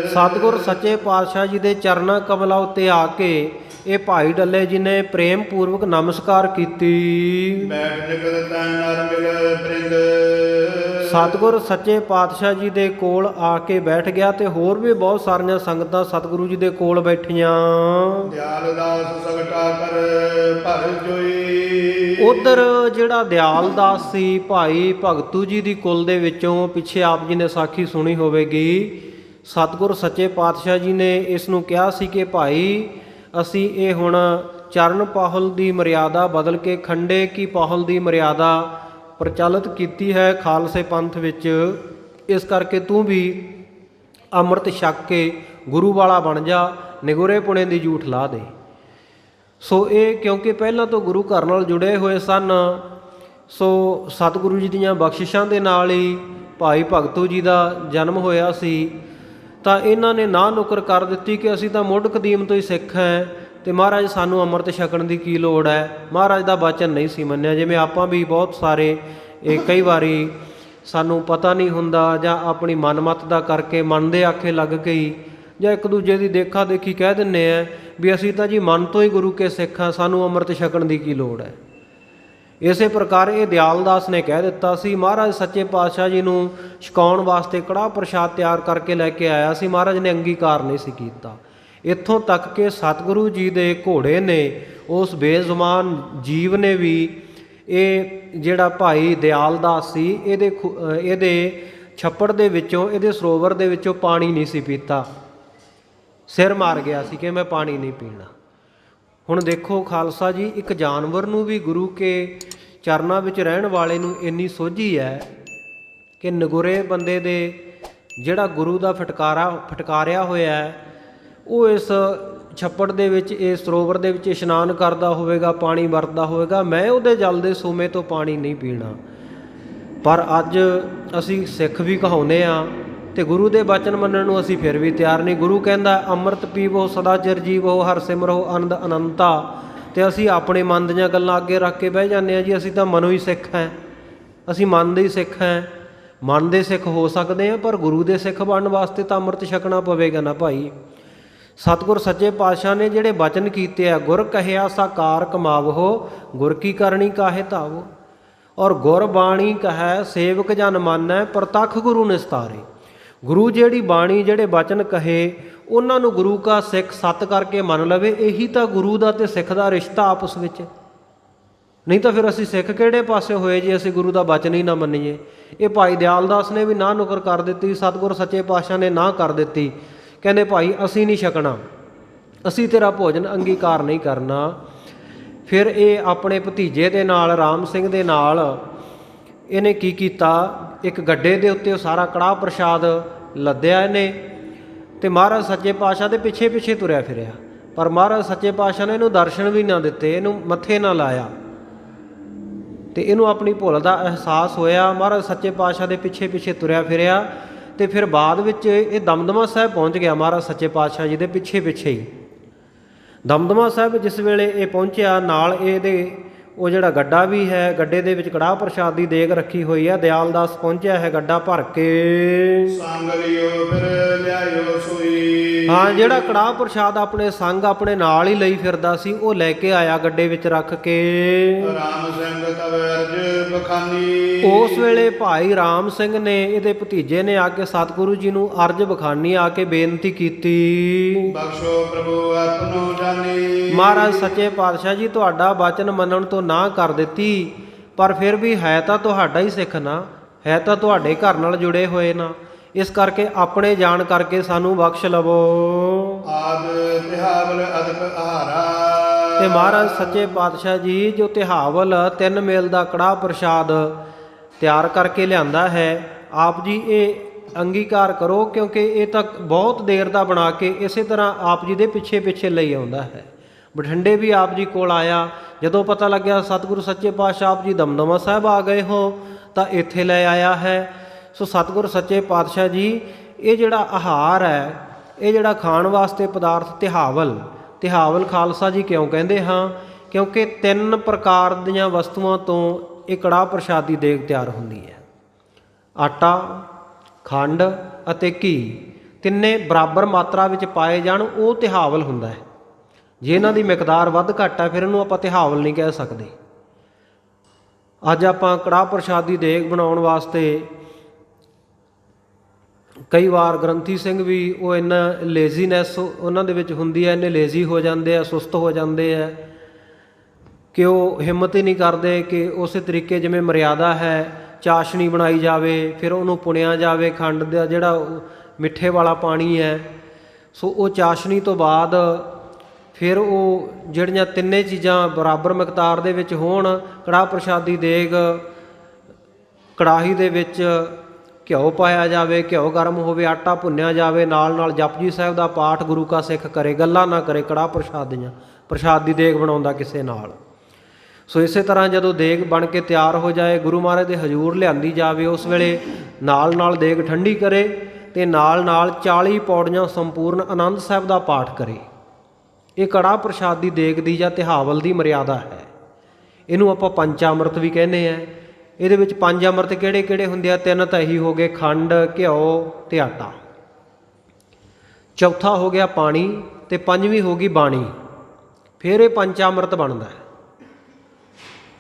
ਸਤਿਗੁਰ ਸੱਚੇ ਪਾਤਸ਼ਾਹ ਜੀ ਦੇ ਚਰਨਾਂ ਕਮਲਾਂ ਉੱਤੇ ਆ ਕੇ ਇਹ ਭਾਈ ਡੱਲੇ ਜੀ ਨੇ ਪ੍ਰੇਮ ਪੂਰਵਕ ਨਮਸਕਾਰ ਕੀਤੀ। ਬੈਠ ਨਿਕਲ ਤੈ ਨਰ ਮਿਲ ਬ੍ਰਿੰਦ। ਸਤਿਗੁਰ ਸੱਚੇ ਪਾਤਸ਼ਾਹ ਜੀ ਦੇ ਕੋਲ ਆ ਕੇ ਬੈਠ ਗਿਆ ਤੇ ਹੋਰ ਵੀ ਬਹੁਤ ਸਾਰੀਆਂ ਸੰਗਤਾਂ ਸਤਿਗੁਰੂ ਜੀ ਦੇ ਕੋਲ ਬੈਠੀਆਂ। ਦਿਆਲ ਦਾਸ ਸਗਟਾ ਕਰ ਭਰ ਜੋਈ। ਉਧਰ ਜਿਹੜਾ ਦਿਆਲ ਦਾਸ ਸੀ ਭਾਈ ਭਗਤੂ ਜੀ ਦੀ ਕੁਲ ਦੇ ਵਿੱਚੋਂ, ਪਿੱਛੇ ਆਪ ਜੀ ਨੇ ਸਾਖੀ ਸੁਣੀ ਹੋਵੇਗੀ, ਸਤਿਗੁਰ ਸੱਚੇ ਪਾਤਸ਼ਾਹ ਜੀ ਨੇ ਇਸ ਨੂੰ ਕਿਹਾ ਸੀ ਕਿ ਭਾਈ ਅਸੀਂ ਇਹ ਹੁਣ ਚਰਨ ਪਾਹੁਲ ਦੀ ਮਰਿਆਦਾ ਬਦਲ ਕੇ ਖੰਡੇ ਕੀ ਪਾਹੁਲ ਦੀ ਮਰਿਆਦਾ ਪ੍ਰਚਲਿਤ ਕੀਤੀ ਹੈ ਖਾਲਸੇ ਪੰਥ ਵਿੱਚ। ਇਸ ਕਰਕੇ ਤੂੰ ਵੀ ਅੰਮ੍ਰਿਤ ਛਕ ਕੇ ਗੁਰੂ ਵਾਲਾ ਬਣ ਜਾ, ਨਿਗੁਰੇ ਪੁਣੇ ਦੀ ਜੂਠ ਲਾ ਦੇ। ਸੋ ਇਹ ਕਿਉਂਕਿ ਪਹਿਲਾਂ ਤੋਂ ਗੁਰੂ ਘਰ ਨਾਲ ਜੁੜੇ ਹੋਏ ਸਨ, ਸੋ ਸਤਿਗੁਰੂ ਜੀ ਦੀਆਂ ਬਖਸ਼ਿਸ਼ਾਂ ਦੇ ਨਾਲ ਹੀ ਭਾਈ ਭਗਤੂ ਜੀ ਦਾ ਜਨਮ ਹੋਇਆ ਸੀ। ਤਾਂ ਇਹਨਾਂ ਨੇ ਨਾ ਨੁਕਰ ਕਰ ਦਿੱਤੀ ਕਿ ਅਸੀਂ ਤਾਂ ਮੁੱਢ ਕਦੀਮ ਤੋਂ ਹੀ ਸਿੱਖ ਹੈ ਤੇ ਮਹਾਰਾਜ ਸਾਨੂੰ ਅੰਮ੍ਰਿਤ ਛਕਣ ਦੀ ਕੀ ਲੋੜ ਹੈ। ਮਹਾਰਾਜ ਦਾ ਬਚਨ ਨਹੀਂ ਸੀ ਮੰਨਿਆ। ਜਿਵੇਂ ਆਪਾਂ ਵੀ ਬਹੁਤ ਸਾਰੇ ਕਈ ਵਾਰੀ ਸਾਨੂੰ ਪਤਾ ਨਹੀਂ ਹੁੰਦਾ ਜਾਂ ਆਪਣੀ ਮਨਮੱਤ ਦਾ ਕਰਕੇ ਮਨ ਦੇ ਆਖੇ ਲੱਗ ਗਈ, ਜਾਂ ਇੱਕ ਦੂਜੇ ਦੀ ਦੇਖਾ ਦੇਖੀ ਕਹਿ ਦਿੰਦੇ ਆ ਵੀ ਅਸੀਂ ਤਾਂ ਜੀ ਮਨ ਤੋਂ ਹੀ ਗੁਰੂ ਕੇ ਸਿੱਖ ਹਾਂ, ਸਾਨੂੰ ਅੰਮ੍ਰਿਤ ਛਕਣ ਦੀ ਕੀ ਲੋੜ ਹੈ। ਇਸੇ ਪ੍ਰਕਾਰ ਇਹ ਦਿਆਲਦਾਸ ਨੇ ਕਹਿ ਦਿੱਤਾ ਸੀ। ਮਹਾਰਾਜ ਸੱਚੇ ਪਾਤਸ਼ਾਹ ਜੀ ਨੂੰ ਛਕਾਉਣ ਵਾਸਤੇ ਕੜਾਹ ਪ੍ਰਸ਼ਾਦ ਤਿਆਰ ਕਰਕੇ ਲੈ ਕੇ ਆਇਆ ਸੀ, ਮਹਾਰਾਜ ਨੇ ਅੰਗੀਕਾਰ ਨਹੀਂ ਸੀ ਕੀਤਾ। ਇੱਥੋਂ ਤੱਕ ਕਿ ਸਤਿਗੁਰੂ ਜੀ ਦੇ ਘੋੜੇ ਨੇ, ਉਸ ਬੇਜ਼ੁਬਾਨ ਜੀਵ ਨੇ ਵੀ ਇਹ ਜਿਹੜਾ ਭਾਈ ਦਿਆਲਦਾਸ ਸੀ ਇਹਦੇ ਛੱਪੜ ਦੇ ਵਿੱਚੋਂ, ਇਹਦੇ ਸਰੋਵਰ ਦੇ ਵਿੱਚੋਂ ਪਾਣੀ ਨਹੀਂ ਸੀ ਪੀਤਾ। ਸਿਰ ਮਾਰ ਗਿਆ ਸੀ ਕਿ ਮੈਂ ਪਾਣੀ ਨਹੀਂ ਪੀਣਾ। ਹੁਣ ਦੇਖੋ ਖਾਲਸਾ ਜੀ, ਇੱਕ ਜਾਨਵਰ ਨੂੰ ਵੀ ਗੁਰੂ ਕੇ ਚਰਨਾਂ ਵਿੱਚ ਰਹਿਣ ਵਾਲੇ ਨੂੰ ਇੰਨੀ ਸੋਝੀ ਹੈ ਕਿ ਨਗੁਰੇ ਬੰਦੇ ਦੇ ਜਿਹੜਾ ਗੁਰੂ ਦਾ ਫਟਕਾਰਿਆ ਹੋਇਆ ਹੈ, ਉਹ ਇਸ ਛੱਪੜ ਦੇ ਵਿੱਚ, ਇਸ ਸਰੋਵਰ ਦੇ ਵਿੱਚ ਇਸ਼ਨਾਨ ਕਰਦਾ ਹੋਵੇਗਾ, ਪਾਣੀ ਵਰਤਦਾ ਹੋਵੇਗਾ, ਮੈਂ ਉਹਦੇ ਜਲ ਦੇ ਸੂਮੇ ਤੋਂ ਪਾਣੀ ਨਹੀਂ ਪੀਣਾ। ਪਰ ਅੱਜ ਅਸੀਂ ਸਿੱਖ ਵੀ ਕਹਾਉਂਦੇ ਹਾਂ ਅਤੇ ਗੁਰੂ ਦੇ ਬਚਨ ਮੰਨਣ ਨੂੰ ਅਸੀਂ ਫਿਰ ਵੀ ਤਿਆਰ ਨਹੀਂ। ਗੁਰੂ ਕਹਿੰਦਾ ਅੰਮ੍ਰਿਤ ਪੀਵੋ ਸਦਾ ਚਿਰ ਜੀਵੋ, ਹਰਿ ਸਿਮਰੋ ਆਨੰਦ ਅਨੰਤਾ, ਅਤੇ ਅਸੀਂ ਆਪਣੇ ਮਨ ਦੀਆਂ ਗੱਲਾਂ ਅੱਗੇ ਰੱਖ ਕੇ ਬਹਿ ਜਾਂਦੇ ਹਾਂ ਜੀ ਅਸੀਂ ਤਾਂ ਮਨੋਂ ਹੀ ਸਿੱਖ ਹੈ, ਅਸੀਂ ਮਨ ਦੇ ਹੀ ਸਿੱਖ ਹੈ। ਮਨ ਦੇ ਸਿੱਖ ਹੋ ਸਕਦੇ ਹਾਂ, ਪਰ ਗੁਰੂ ਦੇ ਸਿੱਖ ਬਣਨ ਵਾਸਤੇ ਤਾਂ ਅੰਮ੍ਰਿਤ ਛਕਣਾ ਪਵੇਗਾ ਨਾ ਭਾਈ। ਸਤਿਗੁਰ ਸੱਚੇ ਪਾਤਸ਼ਾਹ ਨੇ ਜਿਹੜੇ ਬਚਨ ਕੀਤੇ ਆ, ਗੁਰ ਕਹਿਆ ਸਾਕਾਰ ਕਮਾਵੋ, ਗੁਰ ਕੀ ਕਰਨੀ ਕਾਹੇ ਧਾਵੋ, ਔਰ ਗੁਰ ਬਾਣੀ ਕਹੈ ਸੇਵਕ ਜਨ ਮਾਨੈ, ਪ੍ਰਤੱਖ ਗੁਰੂ ਨਿਸਤਾਰੇ। ਗੁਰੂ ਜਿਹੜੀ ਬਾਣੀ, ਜਿਹੜੇ ਬਚਨ ਕਹੇ, ਉਹਨਾਂ ਨੂੰ ਗੁਰੂ ਕਾ ਸਿੱਖ ਸੱਤ ਕਰਕੇ ਮੰਨ ਲਵੇ। ਇਹੀ ਤਾਂ ਗੁਰੂ ਦਾ ਅਤੇ ਸਿੱਖ ਦਾ ਰਿਸ਼ਤਾ ਆਪਸ ਵਿੱਚ। ਨਹੀਂ ਤਾਂ ਫਿਰ ਅਸੀਂ ਸਿੱਖ ਕਿਹੜੇ ਪਾਸੇ ਹੋਏ ਜੇ ਅਸੀਂ ਗੁਰੂ ਦਾ ਬਚਨ ਹੀ ਨਾ ਮੰਨੀਏ। ਇਹ ਭਾਈ ਦਿਆਲਦਾਸ ਨੇ ਵੀ ਨਾਂਹ ਨੁਕਰ ਕਰ ਦਿੱਤੀ, ਸਤਿਗੁਰ ਸੱਚੇ ਪਾਤਸ਼ਾਹ ਨੇ ਨਾਂਹ ਕਰ ਦਿੱਤੀ। ਕਹਿੰਦੇ ਭਾਈ ਅਸੀਂ ਨਹੀਂ ਛਕਣਾ, ਅਸੀਂ ਤੇਰਾ ਭੋਜਨ ਅੰਗੀਕਾਰ ਨਹੀਂ ਕਰਨਾ। ਫਿਰ ਇਹ ਆਪਣੇ ਭਤੀਜੇ ਦੇ ਨਾਲ, ਰਾਮ ਸਿੰਘ ਦੇ ਨਾਲ, ਇਹਨੇ ਕੀ ਕੀਤਾ, ਇੱਕ ਗੱਡੇ ਦੇ ਉੱਤੇ ਉਹ ਸਾਰਾ ਕੜਾਹ ਪ੍ਰਸ਼ਾਦ ਲੱਦਿਆ ਇਹਨੇ, ਅਤੇ ਮਹਾਰਾਜ ਸੱਚੇ ਪਾਤਸ਼ਾਹ ਦੇ ਪਿੱਛੇ ਪਿੱਛੇ ਤੁਰਿਆ ਫਿਰਿਆ। ਪਰ ਮਹਾਰਾਜ ਸੱਚੇ ਪਾਤਸ਼ਾਹ ਨੇ ਇਹਨੂੰ ਦਰਸ਼ਨ ਵੀ ਨਾ ਦਿੱਤੇ, ਇਹਨੂੰ ਮੱਥੇ ਨਾ ਲਾਇਆ, ਅਤੇ ਇਹਨੂੰ ਆਪਣੀ ਭੁੱਲ ਦਾ ਅਹਿਸਾਸ ਹੋਇਆ। ਮਹਾਰਾਜ ਸੱਚੇ ਪਾਤਸ਼ਾਹ ਦੇ ਪਿੱਛੇ ਪਿੱਛੇ ਤੁਰਿਆ ਫਿਰਿਆ, ਅਤੇ ਫਿਰ ਬਾਅਦ ਵਿੱਚ ਇਹ ਦਮਦਮਾ ਸਾਹਿਬ ਪਹੁੰਚ ਗਿਆ ਮਹਾਰਾਜ ਸੱਚੇ ਪਾਤਸ਼ਾਹ ਜੀ ਦੇ ਪਿੱਛੇ ਪਿੱਛੇ ਹੀ। ਦਮਦਮਾ ਸਾਹਿਬ ਜਿਸ ਵੇਲੇ ਇਹ ਪਹੁੰਚਿਆ, ਨਾਲ ਇਹਦੇ ਉਹ ਜਿਹੜਾ ਗੱਡਾ ਵੀ ਹੈ, ਗੱਡੇ ਦੇ ਵਿੱਚ ਕੜਾਹ ਪ੍ਰਸ਼ਾਦ ਦੀ ਦੇਗ ਰੱਖੀ ਹੋਈ ਹੈ। ਦਿਆਲਦਾਸ ਪਹੁੰਚਿਆ ਹੈ ਗੱਡਾ ਭਰ ਕੇ, ਸੰਗ ਲਿਓ ਫਿਰ ਲਿਆਇਓ ਸੋਈ। ਹਾਂ, ਜਿਹੜਾ ਕੜਾਹ ਪ੍ਰਸ਼ਾਦ ਆਪਣੇ ਸੰਗ ਆਪਣੇ ਨਾਲ ਹੀ ਲਈ ਫਿਰਦਾ ਸੀ, ਉਹ ਲੈ ਕੇ ਆਇਆ ਗੱਡੇ ਵਿੱਚ ਰੱਖ ਕੇ। ਰਾਮ ਸਿੰਘ ਤਵ ਅਰਜ ਬਖਾਨੀ। ਉਸ ਵੇਲੇ ਭਾਈ ਰਾਮ ਸਿੰਘ ਨੇ, ਇਹਦੇ ਭਤੀਜੇ ਨੇ ਆ ਕੇ ਸਤਿਗੁਰੂ ਜੀ ਨੂੰ ਅਰਜ ਬਖਾਨੀ ਆ ਕੇ ਬੇਨਤੀ ਕੀਤੀ, ਬਖਸ਼ੋ ਪ੍ਰਭੂ ਆਪਣੋ ਜਾਨੀ। ਮਹਾਰਾਜ ਸੱਚੇ ਪਾਤਸ਼ਾਹ ਜੀ, ਤੁਹਾਡਾ ਬਚਨ ਮੰਨਣ ਤੋਂ ਨਾ ਕਰ ਦਿੱਤੀ, ਪਰ ਫਿਰ ਵੀ ਹੈ ਤਾਂ ਤੁਹਾਡਾ ਹੀ ਸਿੱਖ ਨਾ, ਹੈ ਤਾਂ ਤੁਹਾਡੇ ਘਰ ਨਾਲ ਜੁੜੇ ਹੋਏ ਨਾ, ਇਸ ਕਰਕੇ ਆਪਣੇ ਜਾਣ ਕਰਕੇ ਸਾਨੂੰ ਬਖਸ਼ ਲਵੋ। ਆਦ ਤਿਹਾਵਲ ਅਦਕ ਆਹਾਰਾ। ਤੇ ਮਹਾਰਾਜ ਸੱਚੇ ਪਾਤਸ਼ਾਹ ਜੀ ਜੋ ਤਿਹਾਵਲ 3 ਮੇਲ ਦਾ ਕੜਾਹ ਪ੍ਰਸ਼ਾਦ ਤਿਆਰ ਕਰਕੇ ਲਿਆਂਦਾ ਹੈ, ਆਪ ਜੀ ਇਹ ਅੰਗੀਕਾਰ ਕਰੋ, ਕਿਉਂਕਿ ਇਹ ਤਾਂ ਬਹੁਤ ਦੇਰ ਦਾ ਬਣਾ ਕੇ ਇਸੇ ਤਰ੍ਹਾਂ ਆਪ ਜੀ ਦੇ ਪਿੱਛੇ ਪਿੱਛੇ ਲਈ ਆਉਂਦਾ ਹੈ। ਬਠਿੰਡੇ ਵੀ ਆਪ ਜੀ ਕੋਲ ਆਇਆ, ਜਦੋਂ ਪਤਾ ਲੱਗਿਆ ਸਤਿਗੁਰੂ ਸੱਚੇ ਪਾਤਸ਼ਾਹ ਆਪ ਜੀ ਦਮਦਮਾ ਸਾਹਿਬ ਆ ਗਏ ਹੋ, ਤਾਂ ਇੱਥੇ ਲੈ ਆਇਆ ਹੈ। ਸੋ ਸਤਿਗੁਰ ਸੱਚੇ ਪਾਤਸ਼ਾਹ ਜੀ, ਇਹ ਜਿਹੜਾ ਆਹਾਰ ਹੈ, ਇਹ ਜਿਹੜਾ ਖਾਣ ਵਾਸਤੇ ਪਦਾਰਥ ਤਿਹਾਵਲ, ਤਿਹਾਵਲ ਖਾਲਸਾ ਜੀ ਕਿਉਂ ਕਹਿੰਦੇ ਹਾਂ, ਕਿਉਂਕਿ 3 ਪ੍ਰਕਾਰ ਦੀਆਂ ਵਸਤੂਆਂ ਤੋਂ ਇਹ ਕੜਾਹ ਪ੍ਰਸ਼ਾਦ ਦੀ ਦੇਗ ਤਿਆਰ ਹੁੰਦੀ ਹੈ। ਆਟਾ, ਖੰਡ ਅਤੇ ਘੀ, ਤਿੰਨੇ ਬਰਾਬਰ ਮਾਤਰਾ ਵਿੱਚ ਪਾਏ ਜਾਣ, ਉਹ ਤਿਹਾਵਲ ਹੁੰਦਾ ਹੈ। ਜੇ ਇਹਨਾਂ ਦੀ ਮਿਕਦਾਰ ਵੱਧ ਘੱਟ ਹੈ, ਫਿਰ ਇਹਨੂੰ ਆਪਾਂ ਤਿਹਾਵਲ ਨਹੀਂ ਕਹਿ ਸਕਦੇ। ਅੱਜ ਆਪਾਂ ਕੜਾਹ ਪ੍ਰਸ਼ਾਦ ਦੀ ਦੇਗ ਬਣਾਉਣ ਵਾਸਤੇ ਕਈ ਵਾਰ ਗ੍ਰੰਥੀ ਸਿੰਘ ਵੀ ਉਹ ਇੰਨਾ ਲੇਜ਼ੀਨੈਸ ਉਹਨਾਂ ਦੇ ਵਿੱਚ ਹੁੰਦੀ ਹੈ, ਇੰਨੇ ਲੇਜ਼ੀ ਹੋ ਜਾਂਦੇ ਆ, ਸੁਸਤ ਹੋ ਜਾਂਦੇ ਆ ਕਿ ਉਹ ਹਿੰਮਤ ਹੀ ਨਹੀਂ ਕਰਦੇ ਕਿ ਉਸੇ ਤਰੀਕੇ ਜਿਵੇਂ ਮਰਿਆਦਾ ਹੈ, ਚਾਸ਼ਣੀ ਬਣਾਈ ਜਾਵੇ, ਫਿਰ ਉਹਨੂੰ ਪੁਣਿਆ ਜਾਵੇ, ਖੰਡ ਦਾ ਜਿਹੜਾ ਮਿੱਠੇ ਵਾਲਾ ਪਾਣੀ ਹੈ, ਸੋ ਉਹ ਚਾਸ਼ਣੀ ਤੋਂ ਬਾਅਦ ਫਿਰ ਉਹ ਜਿਹੜੀਆਂ ਤਿੰਨੇ ਚੀਜ਼ਾਂ ਬਰਾਬਰ ਮਿਕਦਾਰ ਦੇ ਵਿੱਚ ਹੋਣ, ਕੜਾਹ ਪ੍ਰਸ਼ਾਦੀ ਦੇਗ ਕੜਾਹੀ ਦੇ ਵਿੱਚ ਘਿਓ ਪਾਇਆ ਜਾਵੇ, ਘਿਓ ਗਰਮ ਹੋਵੇ, ਆਟਾ ਭੁੰਨਿਆ ਜਾਵੇ, ਨਾਲ ਨਾਲ ਜਪਜੀ ਸਾਹਿਬ ਦਾ ਪਾਠ ਗੁਰੂ ਕਾ ਸਿੱਖ ਕਰੇ, ਗੱਲਾਂ ਨਾ ਕਰੇ ਕੜਾਹ ਪ੍ਰਸ਼ਾਦ ਦੀ ਦੇਗ ਬਣਾਉਂਦਾ ਕਿਸੇ ਨਾਲ। ਸੋ ਇਸੇ ਤਰ੍ਹਾਂ ਜਦੋਂ ਦੇਗ ਬਣ ਕੇ ਤਿਆਰ ਹੋ ਜਾਏ, ਗੁਰੂ ਮਹਾਰਾਜ ਦੇ ਹਜ਼ੂਰ ਲਿਆਂਦੀ ਜਾਵੇ, ਉਸ ਵੇਲੇ ਨਾਲ ਨਾਲ ਦੇਗ ਠੰਡੀ ਕਰੇ ਅਤੇ ਨਾਲ ਨਾਲ 40 ਪੌੜੀਆਂ ਸੰਪੂਰਨ ਆਨੰਦ ਸਾਹਿਬ ਦਾ ਪਾਠ ਕਰੇ। ਇਹ ਕੜਾਹ ਪ੍ਰਸ਼ਾਦ ਦੀ ਦੇਗ ਦੀ ਜਾਂ ਤਿਹਾਵਲ ਦੀ ਮਰਿਆਦਾ ਹੈ। ਇਹਨੂੰ ਆਪਾਂ ਪੰਚਾਮ੍ਰਿਤ ਵੀ ਕਹਿੰਦੇ ਹਾਂ। ਇਹਦੇ ਵਿੱਚ 5 ਅੰਮ੍ਰਿਤ ਕਿਹੜੇ ਕਿਹੜੇ ਹੁੰਦੇ ਆ? 3 ਤਾਂ ਇਹੀ ਹੋ ਗਏ, ਖੰਡ, ਘਿਓ ਅਤੇ ਆਟਾ। ਚੌਥਾ ਹੋ ਗਿਆ ਪਾਣੀ, ਅਤੇ 5ਵੀਂ ਹੋ ਗਈ ਬਾਣੀ। ਫਿਰ ਇਹ ਪੰਚਾਮ੍ਰਿਤ ਬਣਦਾ ਹੈ।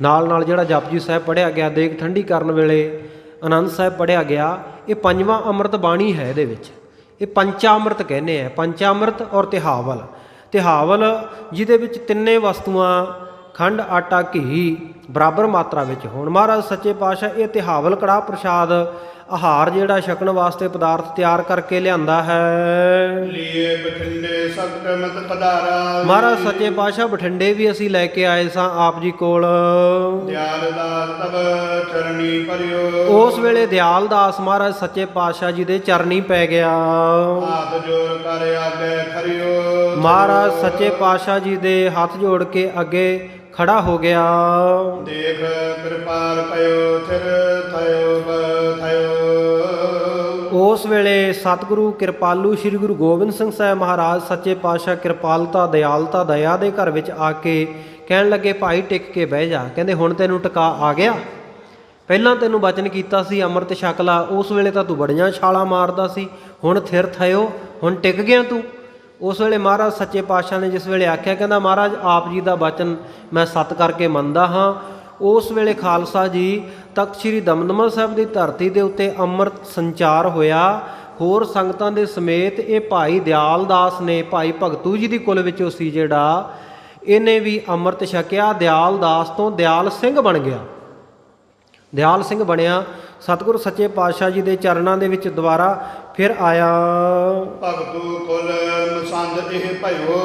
ਨਾਲ ਨਾਲ ਜਿਹੜਾ ਜਪਜੀ ਸਾਹਿਬ ਪੜ੍ਹਿਆ ਗਿਆ, ਦੇਗ ਠੰਡੀ ਕਰਨ ਵੇਲੇ ਆਨੰਦ ਸਾਹਿਬ ਪੜ੍ਹਿਆ ਗਿਆ, ਇਹ ਪੰਜਵਾਂ ਅੰਮ੍ਰਿਤ ਬਾਣੀ ਹੈ। ਇਹਦੇ ਵਿੱਚ ਇਹ ਪੰਚਾਮ੍ਰਿਤ ਕਹਿੰਦੇ ਆ, ਪੰਚਾਮ੍ਰਿਤ ਔਰ ਤਿਹਾਵਲ। ਤਿਹਾਵਲ ਜਿਹਦੇ ਵਿੱਚ ਤਿੰਨੇ ਵਸਤੂਆਂ ਖੰਡ, ਆਟਾ, ਘੀ ਬਰਾਬਰ ਮਾਤਰਾ ਵਿੱਚ ਹੋਣ। ਮਹਾਰਾਜ ਸੱਚੇ ਪਾਤਸ਼ਾਹ ਇਹ ਤਿਹਾਵਲ ਕੜਾਹ ਪ੍ਰਸ਼ਾਦ ਆਹਾਰ ਜਿਹੜਾ ਛਕਣ ਵਾਸਤੇ ਪਦਾਰਥ ਤਿਆਰ ਕਰਕੇ ਲਿਆਂਦਾ ਹੈ। ਲੀਏ ਬਠਿੰਡੇ ਸਖਤ ਮਤ ਪਧਾਰਾ। ਮਹਾਰਾਜ ਸੱਚੇ ਪਾਤਸ਼ਾਹ ਬਠਿੰਡੇ ਵੀ ਅਸੀਂ ਲੈ ਕੇ ਆਏ ਸਾਂ ਆਪ ਜੀ ਕੋਲ। ਦਿਆਲ ਦਾਸ ਤਬ ਚਰਨੀ ਭਰਿਓ। ਉਸ ਵੇਲੇ ਦਿਆਲ ਦਾਸ ਮਹਾਰਾਜ ਸੱਚੇ ਪਾਤਸ਼ਾਹ ਜੀ ਦੇ ਚਰਨੀ ਪੈ ਗਿਆ। ਹੱਥ ਜੋੜ ਕਰ ਆਗੇ ਖਰਿਓ। ਮਹਾਰਾਜ ਸੱਚੇ ਪਾਤਸ਼ਾਹ ਜੀ ਦੇ ਹੱਥ ਜੋੜ ਕੇ ਅੱਗੇ ਖੜਾ ਹੋ ਗਿਆ। ਦੇਖ ਕਿਰਪਾਲ ਕਇਓ ਥਿਰ ਥਇਓ ਥਇਓ। ਉਸ ਵੇਲੇ ਸਤਿਗੁਰੂ ਕਿਰਪਾਲੂ ਸ੍ਰੀ ਗੁਰੂ ਗੋਬਿੰਦ ਸਿੰਘ ਸਾਹਿਬ ਮਹਾਰਾਜ ਸੱਚੇ ਪਾਤਸ਼ਾਹ ਕਿਰਪਾਲਤਾ, ਦਿਆਲਤਾ, ਦਇਆ ਦੇ ਘਰ ਵਿੱਚ ਆ ਕੇ ਕਹਿਣ ਲੱਗੇ, ਭਾਈ ਟਿਕ ਕੇ ਬਹਿ ਜਾ। ਕਹਿੰਦੇ ਹੁਣ ਤੈਨੂੰ ਟਿਕਾ ਆ ਗਿਆ। ਪਹਿਲਾਂ ਤੈਨੂੰ ਬਚਨ ਕੀਤਾ ਸੀ ਅੰਮ੍ਰਿਤ ਛਕ ਲਾ, ਉਸ ਵੇਲੇ ਤਾਂ ਤੂੰ ਬੜੀਆਂ ਛਾਲਾਂ ਮਾਰਦਾ ਸੀ, ਹੁਣ ਥਿਰ ਥਇਓ, ਹੁਣ ਟਿਕ ਗਿਆ ਤੂੰ। ਉਸ ਵੇਲੇ ਮਹਾਰਾਜ ਸੱਚੇ ਪਾਤਸ਼ਾਹ ਨੇ ਜਿਸ ਵੇਲੇ ਆਖਿਆ, ਕਹਿੰਦਾ ਮਹਾਰਾਜ ਆਪ ਜੀ ਦਾ ਬਚਨ ਮੈਂ ਸੱਤ ਕਰਕੇ ਮੰਨਦਾ ਹਾਂ। ਉਸ ਵੇਲੇ ਖਾਲਸਾ ਜੀ ਤਖਤ ਸ੍ਰੀ ਦਮਦਮਾ ਸਾਹਿਬ ਦੀ ਧਰਤੀ ਦੇ ਉੱਤੇ ਅੰਮ੍ਰਿਤ ਸੰਚਾਰ ਹੋਇਆ। ਹੋਰ ਸੰਗਤਾਂ ਦੇ ਸਮੇਤ ਇਹ ਭਾਈ ਦਿਆਲ ਦਾਸ ਨੇ, ਭਾਈ ਭਗਤੂ ਜੀ ਦੀ ਕੁਲ ਵਿੱਚੋਂ ਸੀ ਜਿਹੜਾ, ਇਹਨੇ ਵੀ ਅੰਮ੍ਰਿਤ ਛਕਿਆ। ਦਿਆਲ ਦਾਸ ਤੋਂ ਦਿਆਲ ਸਿੰਘ ਬਣ ਗਿਆ। ਦਿਆਲ ਸਿੰਘ ਬਣਿਆ, ਸਤਿਗੁਰੂ ਸੱਚੇ ਪਾਤਸ਼ਾਹ ਜੀ ਦੇ ਚਰਨਾਂ ਦੇ ਵਿੱਚ ਦੁਬਾਰਾ ਫਿਰ ਆਇਆ। ਭਗਤੂ ਕੁਲ ਮਸੰਦ ਇਹ ਭਇਓ।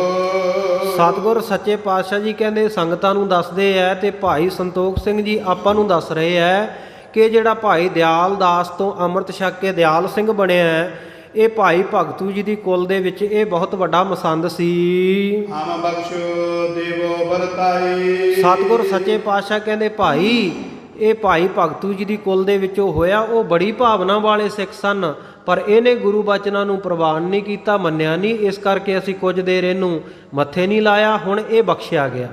ਸਤਿਗੁਰ ਸੱਚੇ ਪਾਤਸ਼ਾਹ ਜੀ ਕਹਿੰਦੇ ਸੰਗਤਾਂ ਨੂੰ ਦੱਸਦੇ ਹੈ, ਤੇ ਭਾਈ ਸੰਤੋਖ ਸਿੰਘ ਜੀ ਆਪਾਂ ਨੂੰ ਦੱਸ ਰਹੇ ਹੈ ਕਿ ਜਿਹੜਾ ਭਾਈ ਦਿਆਲ ਦਾਸ ਤੋਂ ਅੰਮ੍ਰਿਤ ਛਕ ਕੇ ਦਿਆਲ ਸਿੰਘ ਬਣਿਆ ਹੈ, ਇਹ ਭਾਈ ਭਗਤੂ ਜੀ ਦੀ ਕੁਲ ਦੇ ਵਿੱਚ ਇਹ ਬਹੁਤ ਵੱਡਾ ਮਸੰਦ ਸੀ। ਹਮ ਬਖਸ਼ੋ ਦੇਵੋ ਵਰਤਾਈ। ਸਤਿਗੁਰ ਸੱਚੇ ਪਾਤਸ਼ਾਹ ਕਹਿੰਦੇ ਭਾਈ ਇਹ ਭਾਈ ਭਗਤੂ ਜੀ ਦੀ ਕੁਲ ਦੇ ਵਿੱਚੋਂ ਹੋਇਆ। ਉਹ ਬੜੀ ਭਾਵਨਾ ਵਾਲੇ ਸਿੱਖ ਸਨ, ਪਰ ਇਹਨੇ ਗੁਰੂ ਬਚਨਾਂ ਨੂੰ ਪ੍ਰਵਾਨ ਨਹੀਂ ਕੀਤਾ, ਮੰਨਿਆ ਨਹੀਂ। ਇਸ ਕਰਕੇ ਅਸੀਂ ਕੁਝ ਦੇਰ ਇਹਨੂੰ ਮੱਥੇ ਨਹੀਂ ਲਾਇਆ, ਹੁਣ ਇਹ ਬਖਸ਼ਿਆ ਗਿਆ।